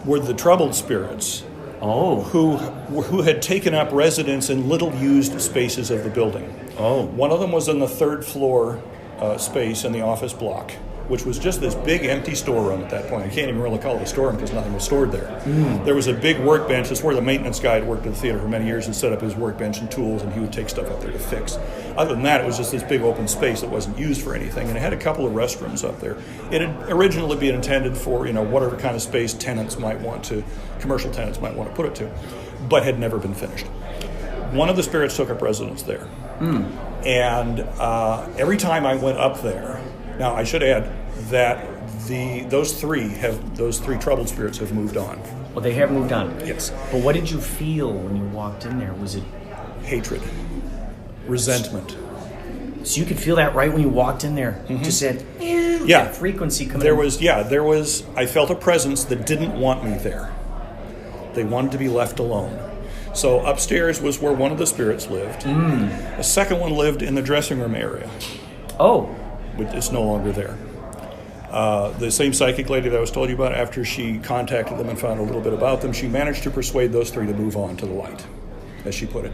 were the troubled spirits who had taken up residence in little used spaces of the building. One of them was in the 3rd floor space in the office block, which was just this big empty storeroom at that point. I can't even really call it a storeroom because nothing was stored there. There was a big workbench. That's where the maintenance guy had worked at the theater for many years and set up his workbench and tools, and he would take stuff up there to fix. Other than that, it was just this big open space that wasn't used for anything, and it had a couple of restrooms up there. It had originally been intended for, whatever kind of space commercial tenants might want to put it to, but had never been finished. One of the spirits took up residence there. And every time I went up there, now I should add that those three troubled spirits have moved on. Well, they have moved on. Yes. But what did you feel when you walked in there? Was it hatred, resentment? So you could feel that right when you walked in there. Just said, that frequency coming there in. was, I felt a presence that didn't want me there. They wanted to be left alone. So upstairs was where one of the spirits lived. The second one lived in the dressing room area. Oh. But it's no longer there. The same psychic lady that I was told you about, after she contacted them and found a little bit about them, she managed to persuade those three to move on to the light, as she put it.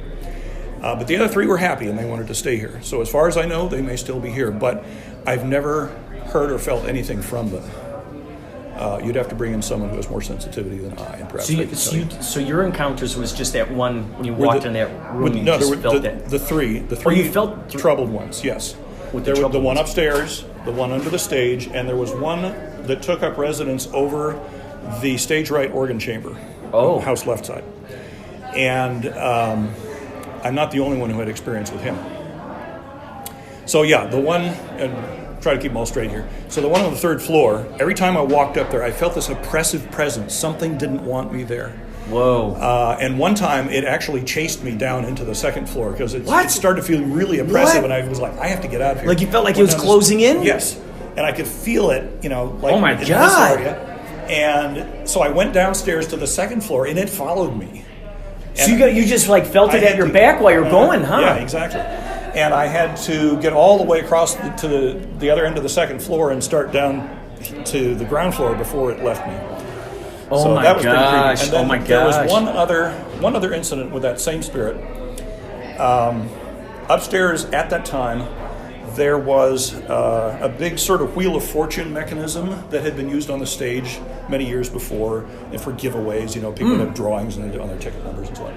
But the other three were happy and they wanted to stay here. So as far as I know, they may still be here. But I've never heard or felt anything from them. You'd have to bring in someone who has more sensitivity than I, and perhaps they could tell you. So your encounters was just that one when you walked in that room. No, there were felt that. the three you felt troubled ones. Yes, there were the one upstairs, the one under the stage, and there was one that took up residence over the stage right organ chamber, house left side. And I'm not the only one who had experience with him. So yeah, the one, and try to keep them all straight here. So the one on the third floor, every time I walked up there, I felt this oppressive presence. Something didn't want me there. Whoa. And one time, it actually chased me down into the second floor because it started to feel really oppressive, and I was like, I have to get out of here. Like you felt like it was closing in? Yes. And I could feel it, like oh my in God. this area. And so I went downstairs to the second floor, and it followed me. So you just like felt it at your back while you're going, huh? Yeah, exactly. And I had to get all the way across to the other end of the second floor and start down to the ground floor before it left me. Oh so my that was gosh! pretty creepy. And then oh my there gosh! was one other incident with that same spirit. Upstairs at that time, there was a big sort of Wheel of Fortune mechanism that had been used on the stage many years before, and for giveaways. People have drawings on their ticket numbers and so on.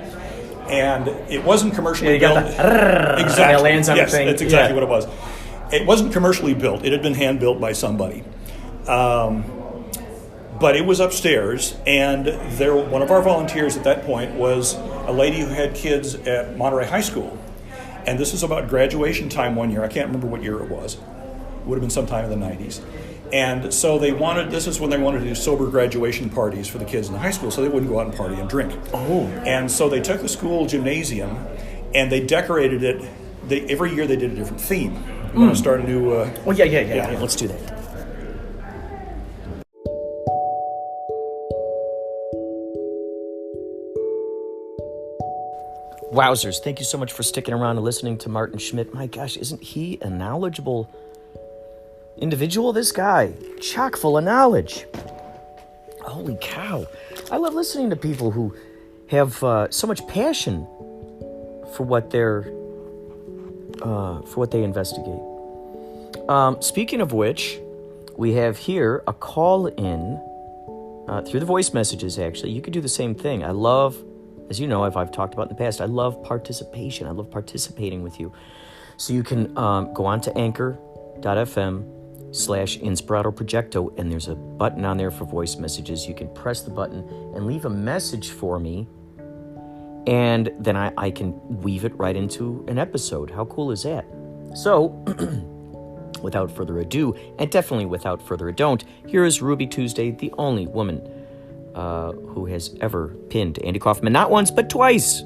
And it wasn't commercially built. Exactly. It lands on yes, the thing. that's exactly what it was. It wasn't commercially built. It had been hand built by somebody. But it was upstairs, and one of our volunteers at that point was a lady who had kids at Monterey High School. And this was about graduation time one year. I can't remember what year it was. It would have been sometime in the 90s. And so this is when they wanted to do sober graduation parties for the kids in the high school, so they wouldn't go out and party and drink. Oh. And so they took the school gymnasium, and they decorated it. Every year they did a different theme. You want to start a new... Yeah. Let's do that. Wowzers, thank you so much for sticking around and listening to Martin Schmidt. My gosh, isn't he a knowledgeable individual? This guy, chock full of knowledge. Holy cow. I love listening to people who have so much passion for what they investigate. Speaking of which, we have here a call in through the voice messages, actually. You could do the same thing. I love, as you know, I've talked about in the past, I love participation. I love participating with you. So you can go on to anchor.fm/Inspirado Projecto, and there's a button on there for voice messages. You can press the button and leave a message for me, and then I can weave it right into an episode. How cool is that? So, without further ado, and definitely without further ado, here is Ruby Tuesday, the only woman who has ever pinned Andy Kaufman, not once, but twice.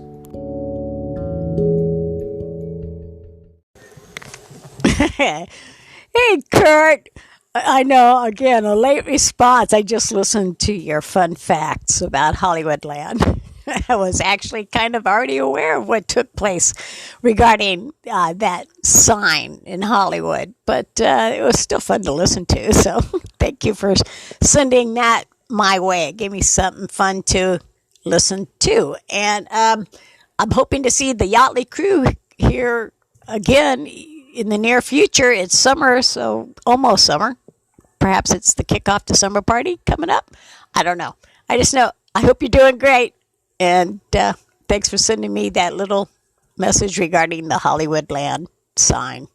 Hey, Kurt. I know, again, a late response. I just listened to your fun facts about Hollywoodland. I was actually kind of already aware of what took place regarding that sign in Hollywood, but it was still fun to listen to. So thank you for sending that my way. It gave me something fun to listen to. And I'm hoping to see the Yachtly crew here again in the near future. It's summer, so almost summer. Perhaps it's the kickoff to summer party coming up. I don't know. I just know I hope you're doing great. And thanks for sending me that little message regarding the Hollywoodland sign.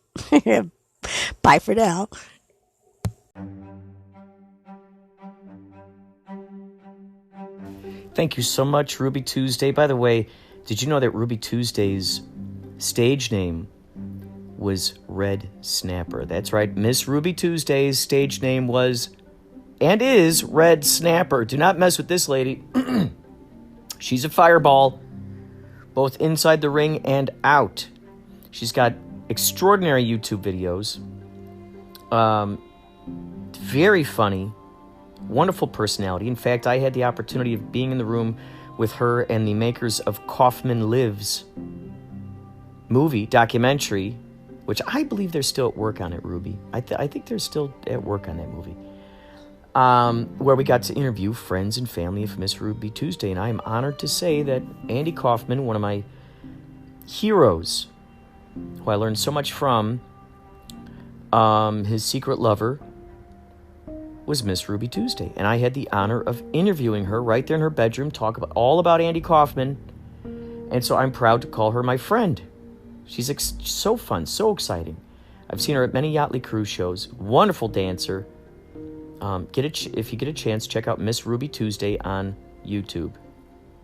Bye for now. Thank you so much, Ruby Tuesday. By the way, did you know that Ruby Tuesday's stage name was Red Snapper? That's right. Miss Ruby Tuesday's stage name was and is Red Snapper. Do not mess with this lady. She's a fireball, both inside the ring and out. She's got extraordinary YouTube videos. very funny, wonderful personality. In fact, I had the opportunity of being in the room with her and the makers of Kaufman Lives documentary, which I believe they're still at work on it, Ruby. I think they're still at work on that movie. Where we got to interview friends and family of Miss Ruby Tuesday, and I am honored to say that Andy Kaufman, one of my heroes, who I learned so much from, his secret lover was Miss Ruby Tuesday, and I had the honor of interviewing her right there in her bedroom, all about Andy Kaufman, and so I'm proud to call her my friend. She's so fun, so exciting. I've seen her at many Yachtly cruise shows. Wonderful dancer. If you get a chance, check out Miss Ruby Tuesday on YouTube.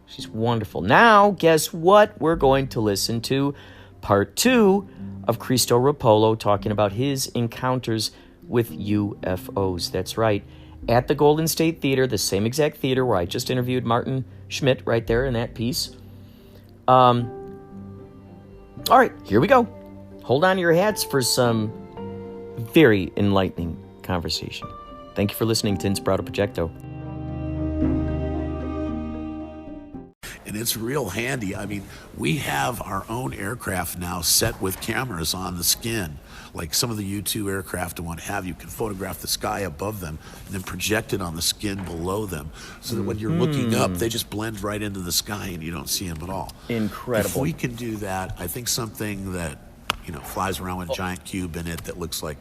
She's wonderful. Now, guess what? We're going to listen to part 2 of Christo Roppolo talking about his encounters with UFOs. That's right. At the Golden State Theater, the same exact theater where I just interviewed Martin Schmidt right there in that piece. All right, here we go. Hold on to your hats for some very enlightening conversation. Thank you for listening to Inspirado Projecto. And it's real handy. I mean, we have our own aircraft now set with cameras on the skin. Like some of the U-2 aircraft and what have you can photograph the sky above them and then project it on the skin below them. So that when you're looking up, they just blend right into the sky and you don't see them at all. Incredible. If we can do that, I think something that, flies around with a giant cube in it that looks like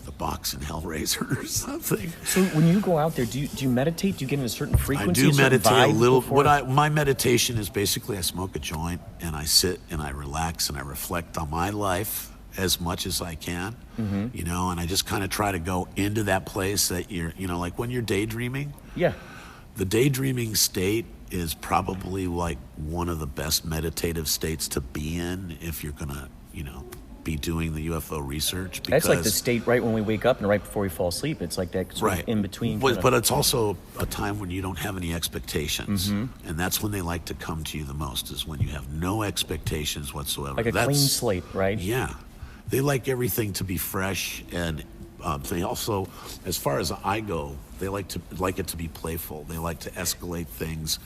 the box in Hellraiser or something. So when you go out there, do you meditate? Do you get in a certain frequency? I do meditate a little. My meditation is basically I smoke a joint and I sit and I relax and I reflect on my life as much as I can, and I just kind of try to go into that place that you're, like when you're daydreaming. Yeah. The daydreaming state is probably like one of the best meditative states to be in if you're going to, be doing the UFO research. That's like the state right when we wake up and right before we fall asleep. It's like that sort of in between. But it's also a time when you don't have any expectations. And that's when they like to come to you the most, is when you have no expectations whatsoever. Like a clean slate, right? Yeah. They like everything to be fresh, and they also, as far as I go, they like it to be playful. They like to escalate things.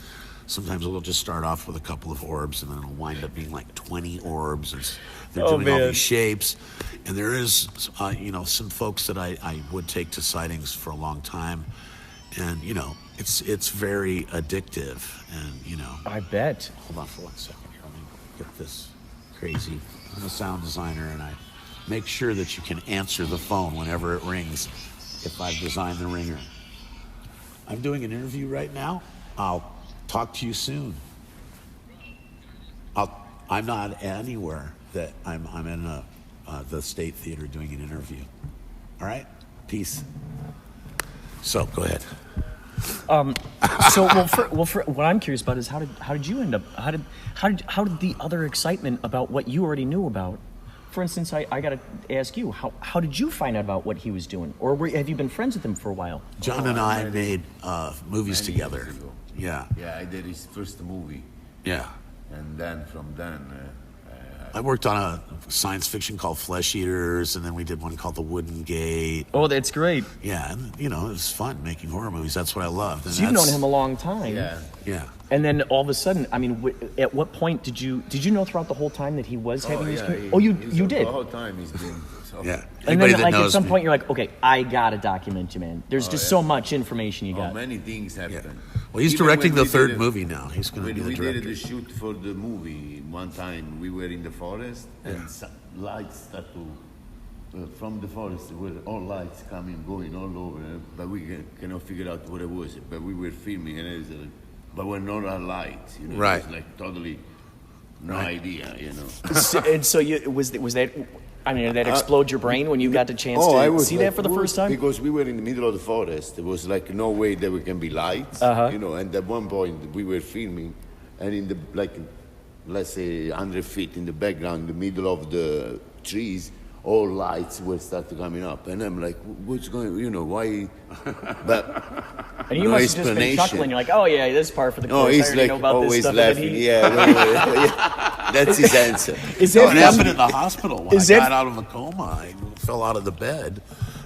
Sometimes it'll just start off with a couple of orbs, and then it'll wind up being like 20 orbs. And they're doing all these shapes. And there is, some folks that I would take to sightings for a long time. And, it's very addictive. And, I bet. Hold on for 1 second here. Let me get this crazy. I'm a sound designer, and I make sure that you can answer the phone whenever it rings if I've designed the ringer. I'm doing an interview right now. I'll talk to you soon. I'm not anywhere that I'm in the State Theater doing an interview. All right? Peace. So, go ahead. For what I'm curious about is how did you end up? How did the other excitement about what you already knew about? For instance, I got to ask you, how did you find out about what he was doing, or have you been friends with him for a while? John and I made movies together. Yeah. Yeah, I did his first movie. Yeah. And then from then... I worked on a science fiction called Flesh Eaters, and then we did one called The Wooden Gate. Oh, that's great. Yeah, and, it was fun making horror movies. That's what I loved. And so you've known him a long time. Yeah. Yeah. And then all of a sudden, I mean, at what point did you know throughout the whole time that he was having these... you did? The whole time he's been... So. Yeah. And then, like, at some point, you're like, okay, I gotta document you, man. There's just so much information you got. Many things happen. Yeah. Well, he's directing the third movie now. He's going to be the director. When we did the shoot for the movie, one time we were in the forest, and lights start to... from the forest, there were all lights coming, going all over, but we cannot figure out what it was. But we were filming, and it was, but we're not our lights, Right. It was like totally no idea, And so was that... I mean, did that explode your brain when you got the chance to see that for the first time? Because we were in the middle of the forest. There was like no way there can be lights, and at one point we were filming, and in the, let's say 100 feet in the background, in the middle of the trees, all lights were started coming up. And I'm like, what's going, why? But and you must have just been chuckling. You're like, oh yeah, this part for the course. He's I already know about always this stuff. laughing. Yeah, that's his answer. Is It that happened in the hospital when I got out of a coma. I fell out of the bed.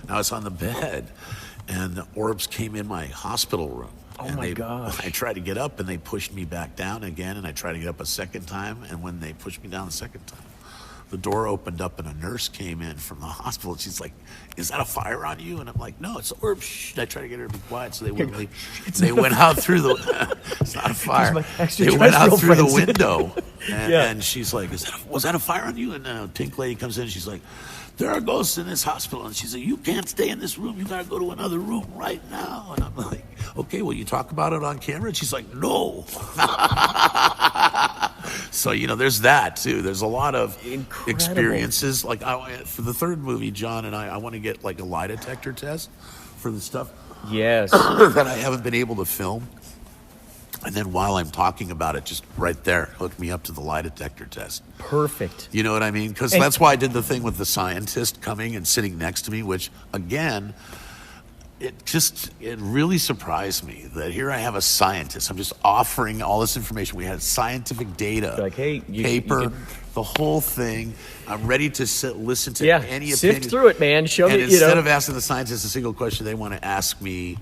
I was on the bed. and the orbs came in my hospital room. Oh and my gosh. I tried to get up, and they pushed me back down again, and I tried to get up a second time, and when they pushed me down the second time, the door opened up, and a nurse came in from the hospital, and she's like, "Is that a fire on you?" And I'm like, "No, it's the orb." Shh. And I tried to get her to be quiet, so they wouldn't really. They went out through the. It's not a fire. They went out through the window, and she's like, "Was that a fire on you?" And a pink lady comes in, and she's like, "There are ghosts in this hospital." And she's like, "You can't stay in this room. You got to go to another room right now." And I'm like, "Okay, will you talk about it on camera?" And she's like, "No." So, there's that, too. There's a lot of experiences. Like, for the third movie, John and I want to get, like, a lie detector test for the stuff Yes. that I haven't been able to film. And then while I'm talking about it, just right there, hook me up to the lie detector test. Perfect. You know what I mean? Because that's why I did the thing with the scientist coming and sitting next to me, which, again, it really surprised me that here I have a scientist. I'm just offering all this information. We had scientific data, like, hey, paper, the whole thing. I'm ready to listen to any opinion. Sift through it, man. Show me, instead of asking the scientist a single question, they want to ask me,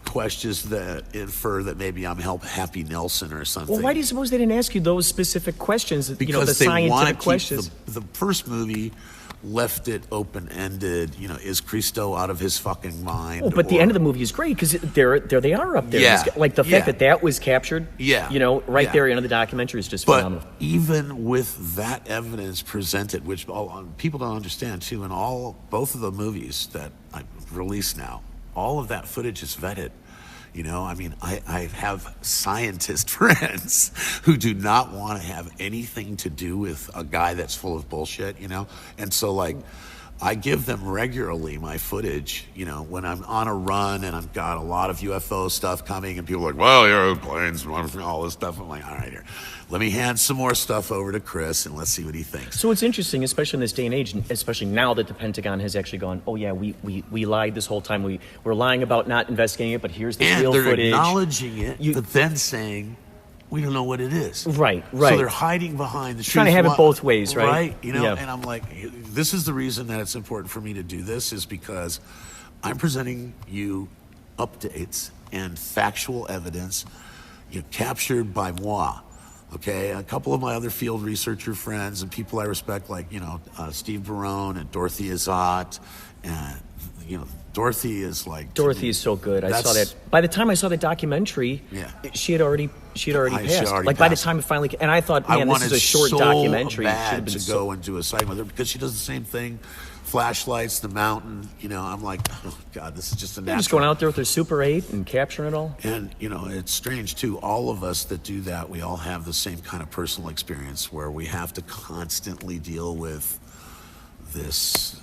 questions that infer that maybe I'm Happy Nelson or something. Well, why do you suppose they didn't ask you those specific questions? Because the they want scientific to questions. the first movie left it open-ended. Is Christo out of his fucking mind? Oh, but the end of the movie is great because there they are up there. Yeah. Like the fact that was captured. Yeah. Right there. The documentary is just phenomenal. But even with that evidence presented, which people don't understand too, in both of the movies that I released now, all of that footage is vetted. I have scientist friends who do not want to have anything to do with a guy that's full of bullshit, And so, like, I give them regularly my footage, when I'm on a run and I've got a lot of UFO stuff coming and people are like, well, airplanes, all this stuff. I'm like, all right, here, let me hand some more stuff over to Chris and let's see what he thinks. So it's interesting, especially in this day and age, and especially now that the Pentagon has actually gone, oh yeah, we lied this whole time. We're lying about not investigating it, but here's the real footage. And they're acknowledging it, but then saying, we don't know what it is. Right. So they're hiding behind the truth. Trying to have it both ways, right? Right, and I'm like, this is the reason that it's important for me to do this is because I'm presenting you updates and factual evidence captured by moi. Okay, a couple of my other field researcher friends and people I respect, like, Steve Barone and Dorothy Azat, and, Dorothy is like... Dorothy is so good. I saw that. By the time I saw the documentary, she had already passed. By the time it finally... And I thought, man, this is a short documentary. I wanted so bad to go and do a segment with her because she does the same thing. Flashlights, the mountain, I'm like, oh, God, this is just a natural... Just going out there with her Super 8 and capturing it all. And, it's strange, too. All of us that do that, we all have the same kind of personal experience where we have to constantly deal with this,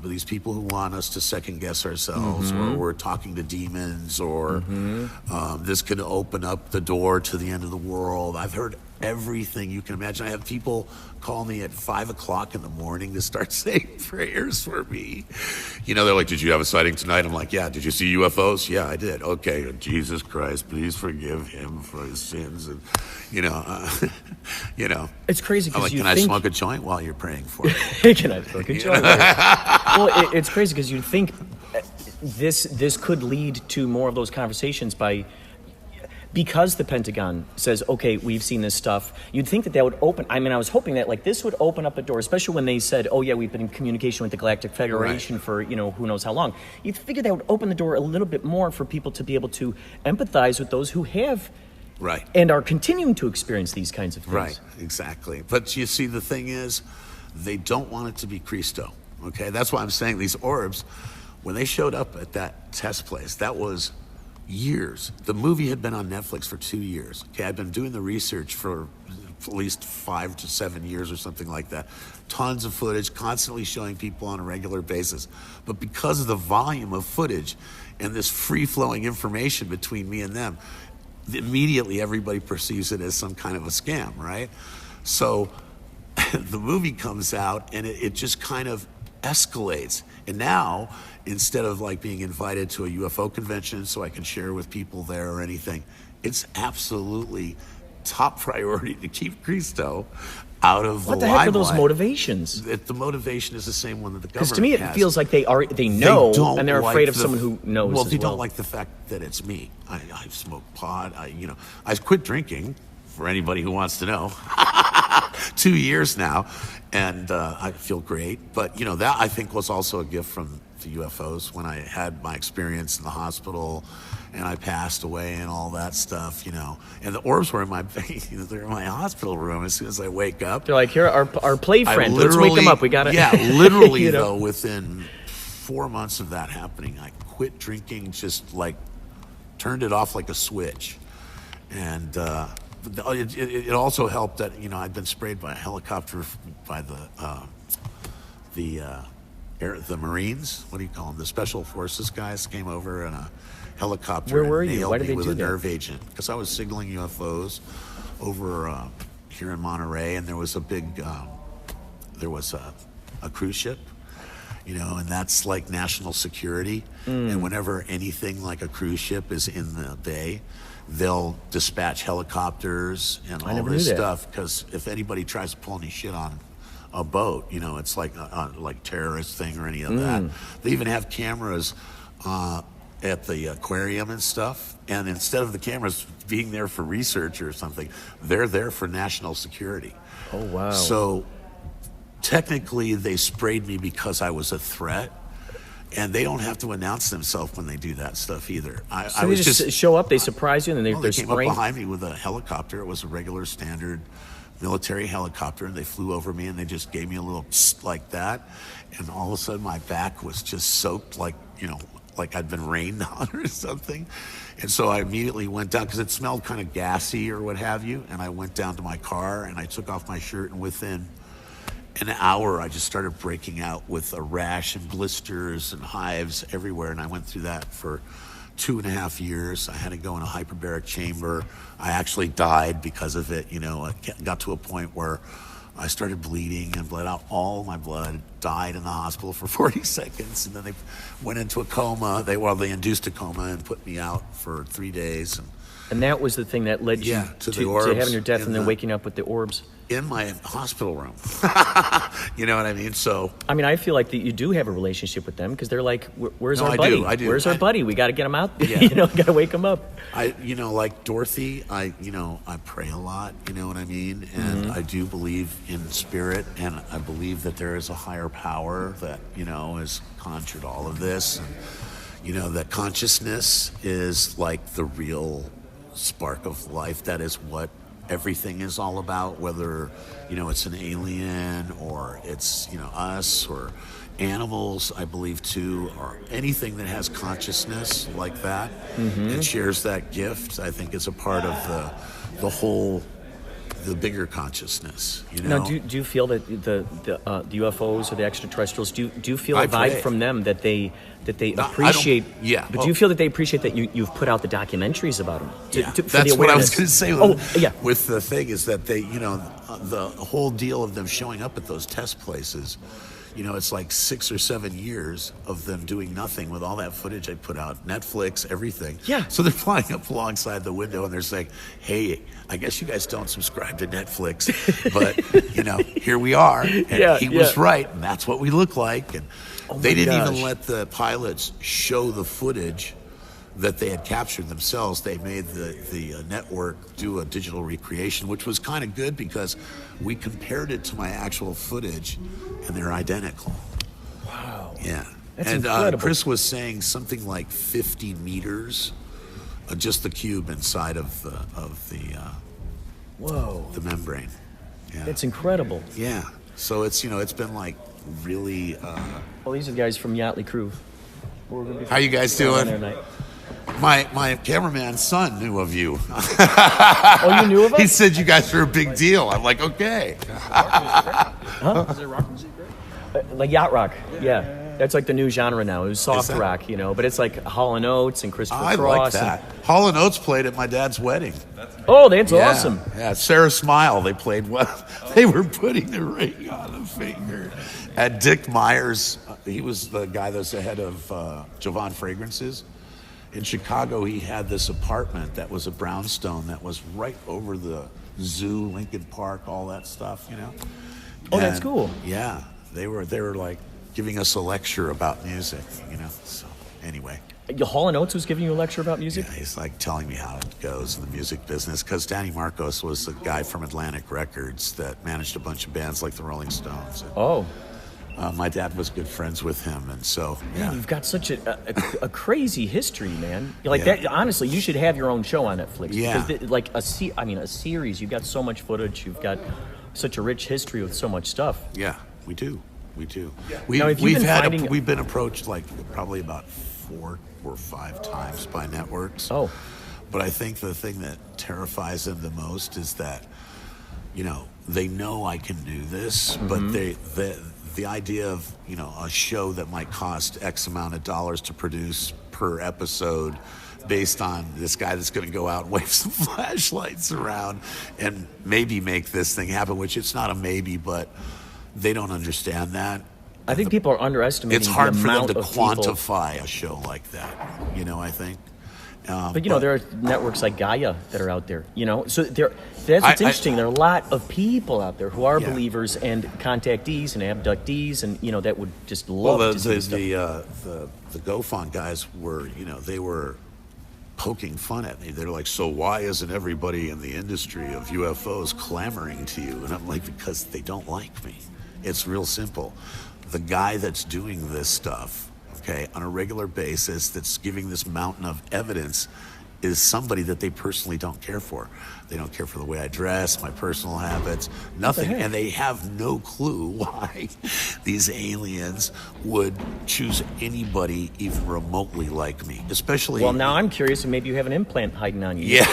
these people who want us to second-guess ourselves, or we're talking to demons, or this could open up the door to the end of the world. I've heard everything you can imagine. I have people call me at 5 o'clock in the morning to start saying prayers for me. They're like, did you have a sighting tonight? I'm like, yeah. Did you see UFOs? Yeah, I did. Okay, Jesus Christ, please forgive him for his sins. And, It's crazy because can I smoke a joint while you're praying for me? Can I smoke a joint? Well, it's crazy because you'd think this could lead to more of those conversations because the Pentagon says, okay, we've seen this stuff. You'd think that would open... I was hoping that, this would open up a door, especially when they said, oh, yeah, we've been in communication with the Galactic Federation for, who knows how long. You'd figure that would open the door a little bit more for people to be able to empathize with those who have... Right. And are continuing to experience these kinds of things. Right, exactly. But you see, the thing is, they don't want it to be Christo, okay? That's why I'm saying these orbs, when they showed up at that test place, that was... years. The movie had been on Netflix for 2 years. Okay, I've been doing the research for at least 5 to 7 years or something like that. Tons of footage, constantly showing people on a regular basis. But because of the volume of footage and this free-flowing information between me and them, immediately everybody perceives it as some kind of a scam, right? So the movie comes out and it just kind of escalates. And now, instead of being invited to a UFO convention so I can share with people there or anything, it's absolutely top priority to keep Christo out of What the the heck are those limelight. motivations? The motivation is the same one that the Because government to me, it has. feels like they know, don't and they're like afraid of the- someone who knows. Well, as they don't like the fact that it's me. I've smoked pot. I quit drinking. For anybody who wants to know, 2 years now, and I feel great. But that I think was also a gift from the UFOs when I had my experience in the hospital, and I passed away and all that stuff. And the orbs were in my they're in my hospital room as soon as I wake up. They're like, here, our play I friend. Let's wake him up. We got it. Yeah, literally though, within 4 months of that happening, I quit drinking. Just like turned it off like a switch, and it also helped that I'd been sprayed by a helicopter by the Marines. What do you call them? The Special Forces guys came over in a helicopter. Where were and you? nailed Why did me they with do a that? nerve agent because I was signaling UFOs over here in Monterey, and there was a big a cruise ship. And that's like national security. And whenever anything like a cruise ship is in the bay, they'll dispatch helicopters and all never this knew that. stuff. Because if anybody tries to pull any shit on a boat, it's like like terrorist thing or any of that. They even have cameras at the aquarium and stuff. And instead of the cameras being there for research or something, they're there for national security. Oh wow. So technically, they sprayed me because I was a threat, and they don't have to announce themselves when they do that stuff either. I they was just show up, they surprise you, and then well, they're they came up spraying. behind me with a helicopter. It was a regular standard military helicopter, and they flew over me, and they just gave me a little psst like that, and all of a sudden my back was just soaked like I'd been rained on or something. And so I immediately went down because it smelled kind of gassy or what have you, and I went down to my car and I took off my shirt, and within an hour, I just started breaking out with a rash and blisters and hives everywhere. And I went through that for 2.5 years. I had to go in a hyperbaric chamber. I actually died because of it. I got to a point where I started bleeding and bled out all my blood, died in the hospital for 40 seconds. And then they went into a coma. They induced a coma and put me out for 3 days. And that was the thing that led you to the to orbs having your death in and then the- waking up with the orbs. In my hospital room. You know what I mean? So I feel like that you do have a relationship with them because they're like, where's No, our I buddy? do, I do. Where's our buddy? We got to get him out. Yeah. Got to wake him up. like Dorothy, I pray a lot, you know what I mean? And I do believe in spirit, and I believe that there is a higher power that, has conjured all of this. And, that consciousness is like the real spark of life. That is what everything is all about, whether, it's an alien or it's, us or animals, I believe too, or anything that has consciousness like that and shares that gift, I think is a part of the bigger consciousness. Now, do you feel that the UFOs or the extraterrestrials, do you feel a I vibe pray. from them that they I don't- appreciate? yeah. But do you feel that they appreciate that you've put out the documentaries about them? For That's the what I was awareness? going to say. Yeah. With the thing is that they, the whole deal of them showing up at those test places, it's like 6 or 7 years of them doing nothing with all that footage I put out, Netflix, everything. Yeah. So they're flying up alongside the window and they're saying, hey, I guess you guys don't subscribe to Netflix, but, here we are. And he was right, and that's what we look like. And they didn't even let the pilots show the footage that they had captured themselves. They made the network do a digital recreation, which was kind of good because we compared it to my actual footage, and they're identical. Wow. Yeah. That's and incredible. Chris was saying something like 50 meters, just the cube inside of the Whoa. the membrane. Yeah. That's incredible. Yeah. So it's it's been like really. Well, these are the guys from Yachtly Crew. How you guys Down doing? there tonight. My cameraman's son knew of you. Oh, you knew of us? He said you guys are a big deal. I'm like, okay. Like yacht rock, yeah. That's like the new genre now. It was soft that- rock, but it's like Hall & Oates and Christopher I Cross. like that. Hall & Oates played at my dad's wedding. Oh, that's awesome. Yeah, Sarah Smile, they played well. They were putting the ring on the finger. And Dick Myers, he was the guy that's the head of Jovan Fragrances. In Chicago, he had this apartment that was a brownstone that was right over the Zoo, Lincoln Park, all that stuff, Oh, that's And, cool. Yeah, they were like giving us a lecture about music, So anyway, Hall & Oates was giving you a lecture about music? yeah, he's like telling me how it goes in the music business, because Danny Marcos was a guy from Atlantic Records that managed a bunch of bands like the Rolling Stones. And, Oh. my dad was good friends with him, and so yeah. You've got such a crazy history, man. Like Yeah. that. Honestly, you should have your own show on Netflix. Yeah. Because like a series. You've got so much footage. You've got such a rich history with so much stuff. Yeah, we do. Now, if you've been finding- We've been approached like probably about 4 or 5 times by networks. Oh. But I think the thing that terrifies them the most is that, they know I can do this, but the idea of, a show that might cost X amount of dollars to produce per episode based on this guy that's going to go out and wave some flashlights around and maybe make this thing happen, which it's not a maybe, but they don't understand that. I think people are underestimating. It's hard the for them amount to of people. quantify a show like that, I think. But there are networks like Gaia that are out there. So that's what's interesting. There are a lot of people out there who are believers and contactees and abductees, and that would just love to see this stuff. The GoFund guys were, they were poking fun at me. They're like, so why isn't everybody in the industry of UFOs clamoring to you? And I'm like, because they don't like me. It's real simple. The guy that's doing this stuff, on a regular basis, that's giving this mountain of evidence, is somebody that they personally don't care for. They don't care for the way I dress, my personal habits, nothing. And they have no clue why these aliens would choose anybody even remotely like me, especially... Well, now I'm curious, and maybe you have an implant hiding on you. Yeah.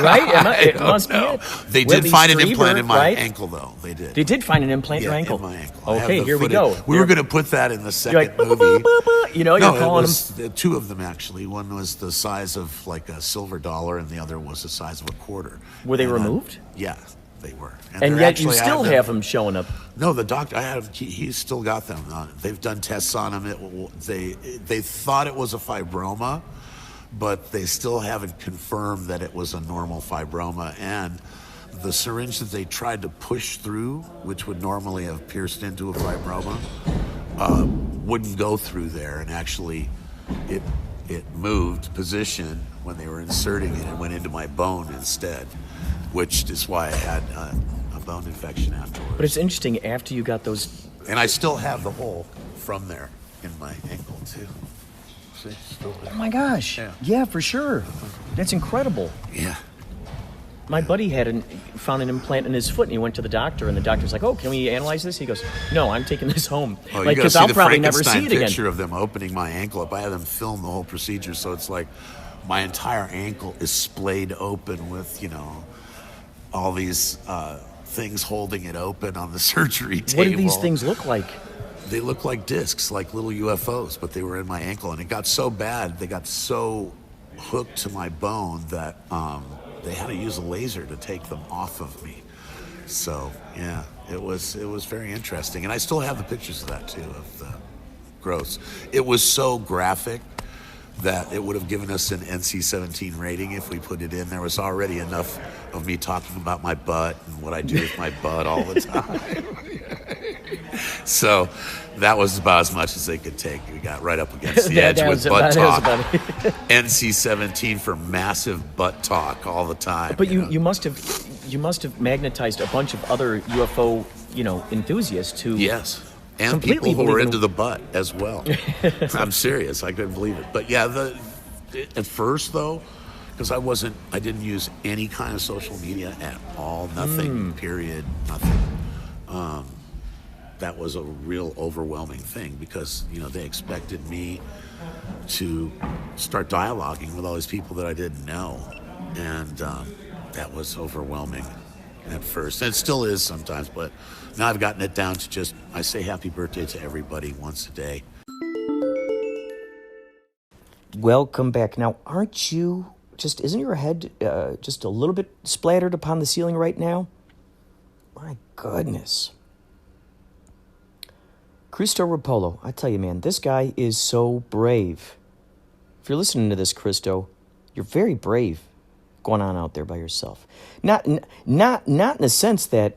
Right? It must be it. They Well, did these find an Strieber, implant in my right? ankle, though. They did. They did find an implant in your ankle? in my ankle. I have Okay, the here we footage. go. We were going to put that in the second You're like, movie. you're calling them. 2 of them, actually. One was the size of like a silver dollar, and the other was the size of a quarter. Were they And, removed? Yeah, they were. And they're yet you actually- I still have them showing up. No, the doctor, he's still got them. They've done tests on him. They thought it was a fibroma, but they still haven't confirmed that it was a normal fibroma. And the syringe that they tried to push through, which would normally have pierced into a fibroma, wouldn't go through there. And actually, it moved position when they were inserting it and went into my bone instead, which is why I had a bone infection afterwards. But it's interesting, after you got those... And I still have the hole from there in my ankle, too. See? Still there. Oh, my gosh. Yeah, for sure. That's incredible. Yeah. My buddy found an implant in his foot, and he went to the doctor, and the doctor's like, "Oh, can we analyze this?" He goes, "No, I'm taking this home, Oh, like you gotta because see I'll the probably never Frankenstein see it again." picture of them opening my ankle up. I had them film the whole procedure, so it's like my entire ankle is splayed open with, all these things holding it open on the surgery table. What do these things look like? They look like discs, like little UFOs, but they were in my ankle, and it got so bad, they got so hooked to my bone that they had to use a laser to take them off of me. So yeah, it was very interesting, and I still have the pictures of that too, of the growths. It was so graphic that it would have given us an NC-17 rating if we put it in. There was already enough of me talking about my butt and what I do with my butt all the time. So that was about as much as they could take. We got right up against the edge with butt talk. NC-17 for massive butt talk all the time. But you must have magnetized a bunch of other UFO enthusiasts who Yes. And completely people who were believe into the butt as well. I'm serious. I couldn't believe it. But yeah, at first though, because I didn't use any kind of social media at all. Nothing, period, nothing. That was a real overwhelming thing because, they expected me to start dialoguing with all these people that I didn't know. And that was overwhelming at first. And it still is sometimes, but now I've gotten it down to just, I say happy birthday to everybody once a day. Welcome back. Now, isn't your head just a little bit splattered upon the ceiling right now? My goodness. Christo Roppolo, I tell you, man, this guy is so brave. If you're listening to this, Christo, you're very brave. going on out there by yourself. Not in the sense that,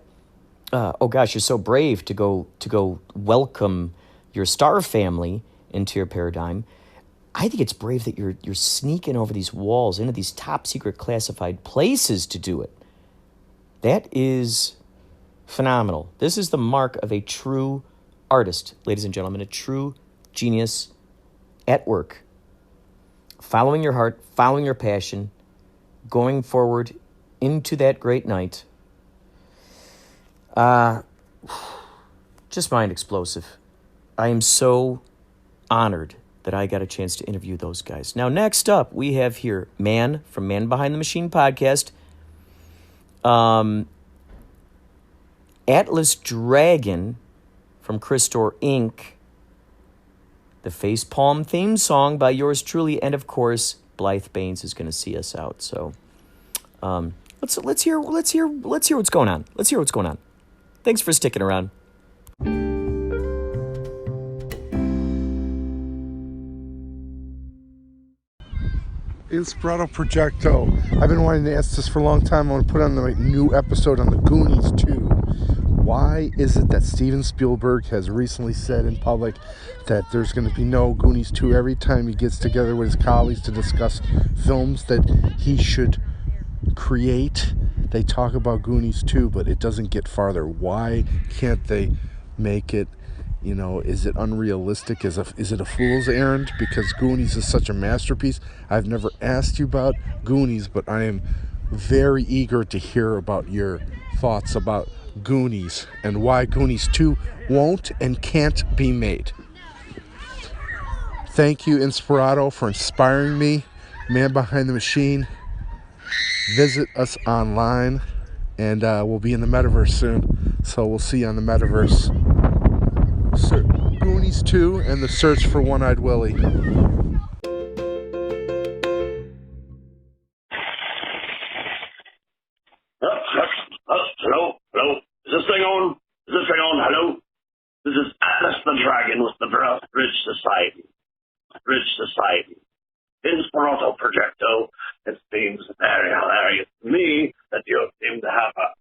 oh gosh, you're so brave to go welcome your star family into your paradigm. I think it's brave that you're sneaking over these walls into these top secret classified places to do it. That is phenomenal. This is the mark of a true artist, ladies and gentlemen, a true genius at work. Following your heart, following your passion, going forward into that great night. Just mind explosive. I am so honored that I got a chance to interview those guys. Now, next up, we have here Man from Man Behind the Machine podcast. Atlas Dragon from Christo Inc. The Facepalm theme song by yours truly, and of course, Blythe Baines is going to see us out. So, let's hear what's going on. Let's hear what's going on. Thanks for sticking around. Inspirado Projecto. I've been wanting to ask this for a long time. I want to put on the new episode on the Goonies 2. Why is it that Steven Spielberg has recently said in public that there's going to be no Goonies 2 every time he gets together with his colleagues to discuss films that he should create? They talk about Goonies 2, but it doesn't get farther. Why can't they make it? Is it unrealistic? Is it a fool's errand? Because Goonies is such a masterpiece. I've never asked you about Goonies, but I am very eager to hear about your thoughts about Goonies and why Goonies 2 won't and can't be made. Thank you, Inspirado, for inspiring me. Man Behind the Machine. Visit us online, and we'll be in the metaverse soon. So we'll see you on the metaverse. Goonies 2 and the search for One-Eyed Willie. Hello? Is this thing on? Hello? This is Atlas the Dragon with the Bridge Society. Inspirado Projecto. It seems very hilarious to me that you seem to have a...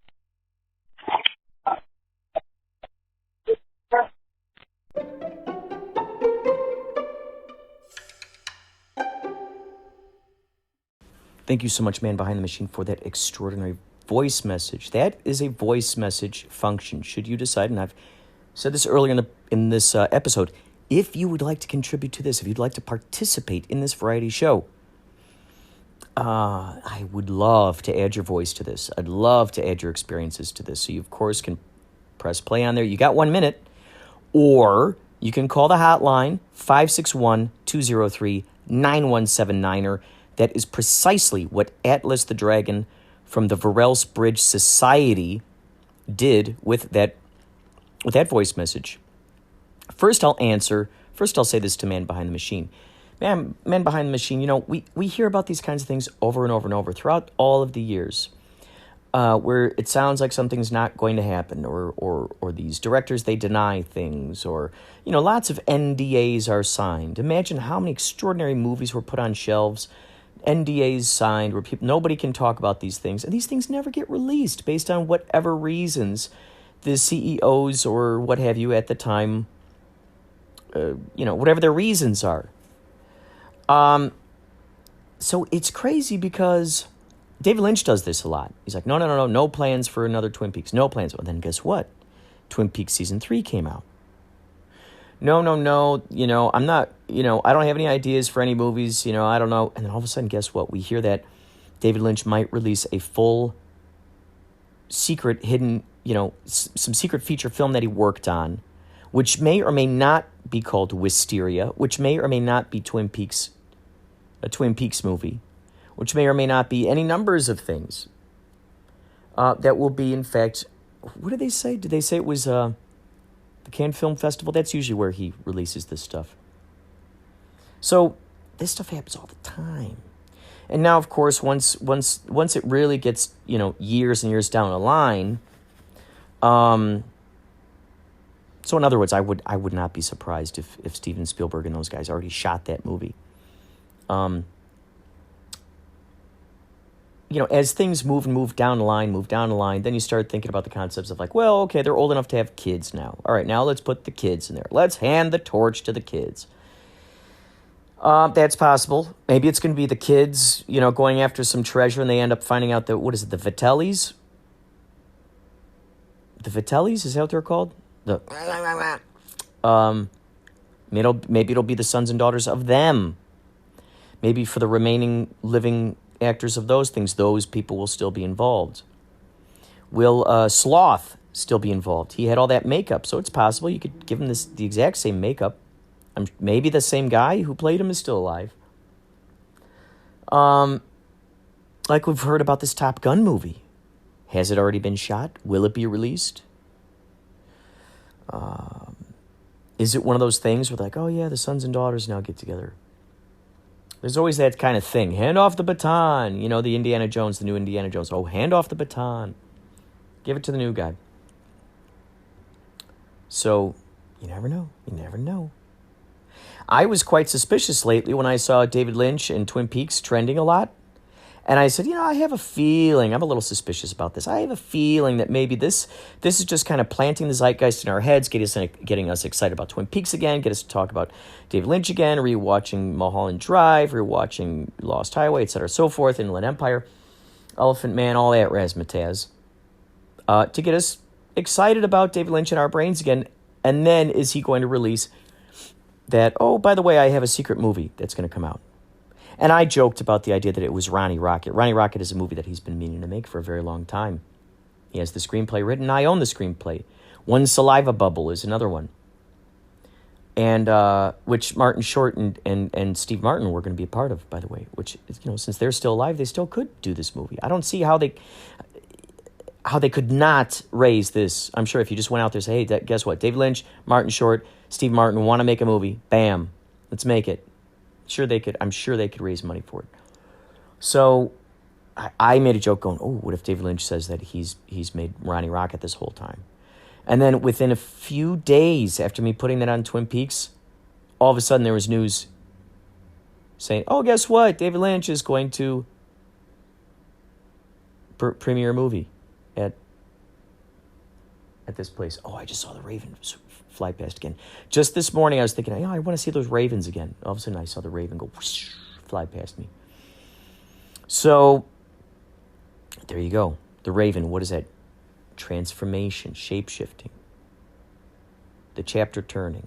Thank you so much, Man Behind the Machine, for that extraordinary voice message. That is a voice message function. Should you decide, and I've said this earlier in this episode, if you would like to contribute to this, if you'd like to participate in this variety show, I would love to add your voice to this. I'd love to add your experiences to this. So you, of course, can press play on there. You got 1 minute. Or you can call the hotline, 561-203-9179. That is precisely what Atlas the Dragon from the Varels Bridge Society did with that voice message. First, I'll say this to Man Behind the Machine. Man Behind the Machine, we hear about these kinds of things over and over and over throughout all of the years, where it sounds like something's not going to happen, or these directors, they deny things, or, lots of NDAs are signed. Imagine how many extraordinary movies were put on shelves, NDAs signed, where nobody can talk about these things, and these things never get released based on whatever reasons the CEOs or what have you at the time, whatever their reasons are. So it's crazy because David Lynch does this a lot. He's like, no plans for another Twin Peaks, no plans. Well, then guess what? Twin Peaks Season 3 came out. No, I'm not, I don't have any ideas for any movies, I don't know. And then all of a sudden, guess what? We hear that David Lynch might release a full secret hidden, some secret feature film that he worked on, which may or may not be called Wisteria, which may or may not be a Twin Peaks movie, which may or may not be any numbers of things that will be, in fact, what did they say? Did they say it was the Cannes Film Festival? That's usually where he releases this stuff. So this stuff happens all the time. And now, of course, once it really gets, years and years down the line, so in other words, I would not be surprised if Steven Spielberg and those guys already shot that movie. as things move down the line, then you start thinking about the concepts of like, well, okay, they're old enough to have kids now. All right, now let's put the kids in there. Let's hand the torch to the kids. That's possible. Maybe it's going to be the kids, going after some treasure, and they end up finding out that, what is it, the Vitellis? The Vitellis, is that what they're called? Maybe it'll be the sons and daughters of them. Maybe for the remaining living actors of those things, those people will still be involved. Will Sloth still be involved? He had all that makeup, so it's possible you could give him the exact same makeup. Maybe the same guy who played him is still alive. Like we've heard about this Top Gun movie. Has it already been shot? Will it be released? Is it one of those things where like, oh yeah, the sons and daughters now get together? There's always that kind of thing. Hand off the baton. The Indiana Jones, the new Indiana Jones. Oh, hand off the baton. Give it to the new guy. So, you never know. You never know. I was quite suspicious lately when I saw David Lynch and Twin Peaks trending a lot. And I said, I have a feeling, I'm a little suspicious about this. I have a feeling that maybe this is just kind of planting the zeitgeist in our heads, getting us excited about Twin Peaks again, get us to talk about David Lynch again, rewatching Mulholland Drive, rewatching Lost Highway, etc., so forth, Inland Empire, Elephant Man, all that razzmatazz, to get us excited about David Lynch in our brains again. And then is he going to release that, oh, by the way, I have a secret movie that's going to come out. And I joked about the idea that it was Ronnie Rocket. Ronnie Rocket is a movie that he's been meaning to make for a very long time. He has the screenplay written. I own the screenplay. One Saliva Bubble is another one. And which Martin Short and Steve Martin were going to be a part of, by the way. Which, since they're still alive, they still could do this movie. I don't see how they could not raise this. I'm sure if you just went out there and say, hey, guess what? David Lynch, Martin Short, Steve Martin want to make a movie. Bam. Let's make it. I'm sure they could raise money for it. So I made a joke going, oh, what if David Lynch says that he's made Ronnie Rocket this whole time? And then within a few days after me putting that on Twin Peaks, all of a sudden there was news saying, oh, guess what? David Lynch is going to premiere a movie at this place. Oh, I just saw the Raven fly past again. Just this morning I was thinking, I want to see those Ravens again. All of a sudden I saw the Raven go whoosh, fly past me. So there you go. The Raven, what is that? Transformation, shape-shifting. The chapter turning.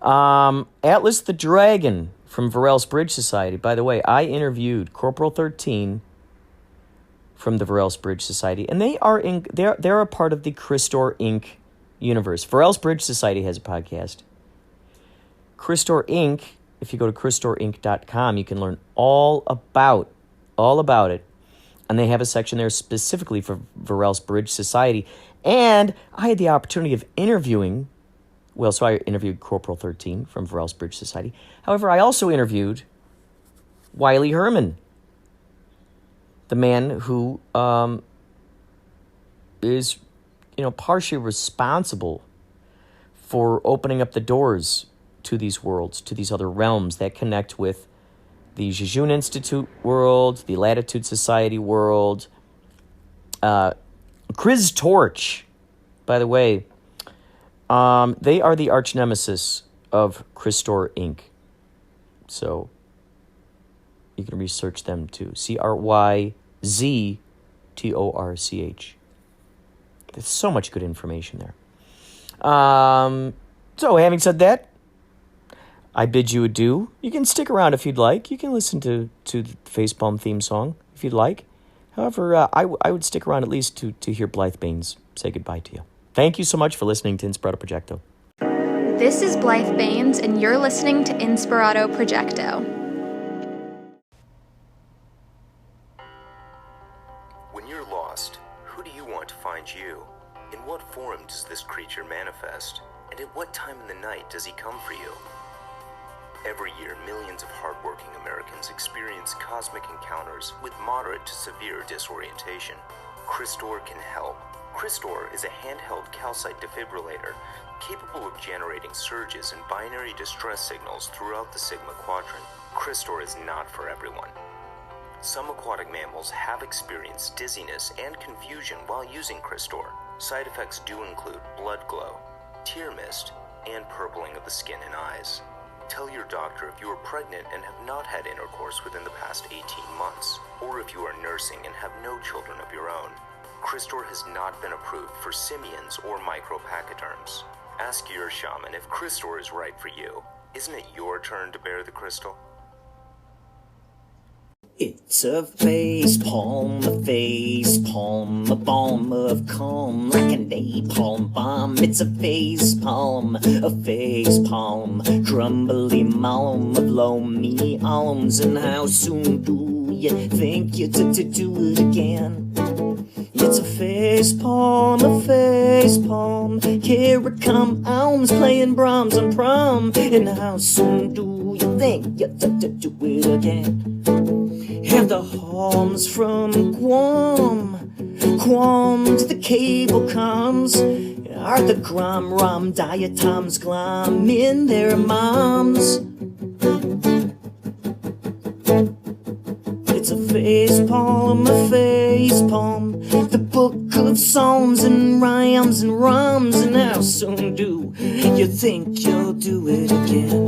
Atlas the Dragon from Varel's Bridge Society. By the way, I interviewed Corporal 13 from the Varel's Bridge Society, and they're a part of the Christo Inc. universe. Varel's Bridge Society has a podcast. Christo Inc., if you go to ChristoInc.com, you can learn all about it. And they have a section there specifically for Varel's Bridge Society. And I had the opportunity of interviewing, so I interviewed Corporal 13 from Varel's Bridge Society. However, I also interviewed Wiley Herman, the man who is, partially responsible for opening up the doors to these worlds, to these other realms that connect with the Jejun Institute world, the Latitude Society world. Chris Torch, by the way, they are the arch nemesis of Christo Inc. So you can research them too. CRYZTORCH. There's so much good information there. So having said that, I bid you adieu. You can stick around if you'd like. You can listen to the Facepalm theme song if you'd like. However, I would stick around at least to hear Blythe Baines say goodbye to you. Thank you so much for listening to Inspirado Projecto. This is Blythe Baines, and you're listening to Inspirado Projecto. When you're lost, who do you want to find you? In what form does this creature manifest? And at what time in the night does he come for you? Every year, millions of hardworking Americans experience cosmic encounters with moderate to severe disorientation. Christo can help. Christo is a handheld calcite defibrillator capable of generating surges and binary distress signals throughout the Sigma Quadrant. Christo is not for everyone. Some aquatic mammals have experienced dizziness and confusion while using Christor. Side effects do include blood glow, tear mist, and purpling of the skin and eyes. Tell your doctor if you are pregnant and have not had intercourse within the past 18 months, or if you are nursing and have no children of your own. Christor has not been approved for simians or micropachyderms. Ask your shaman if Christor is right for you. Isn't it your turn to bear the crystal? It's a face palm, a balm of calm, like a napalm bomb. It's a face palm, crumbly malm of loamy alms. And how soon do you think you to do it again? It's a face palm, here come alms playing Brahms on prom. And how soon do you think you to do it again? And the Holmes from Guam to the cable comes. Are the Grom diatoms glom in their moms? It's a face palm, the book of psalms and rhymes and rhymes. And how soon do you think you'll do it again?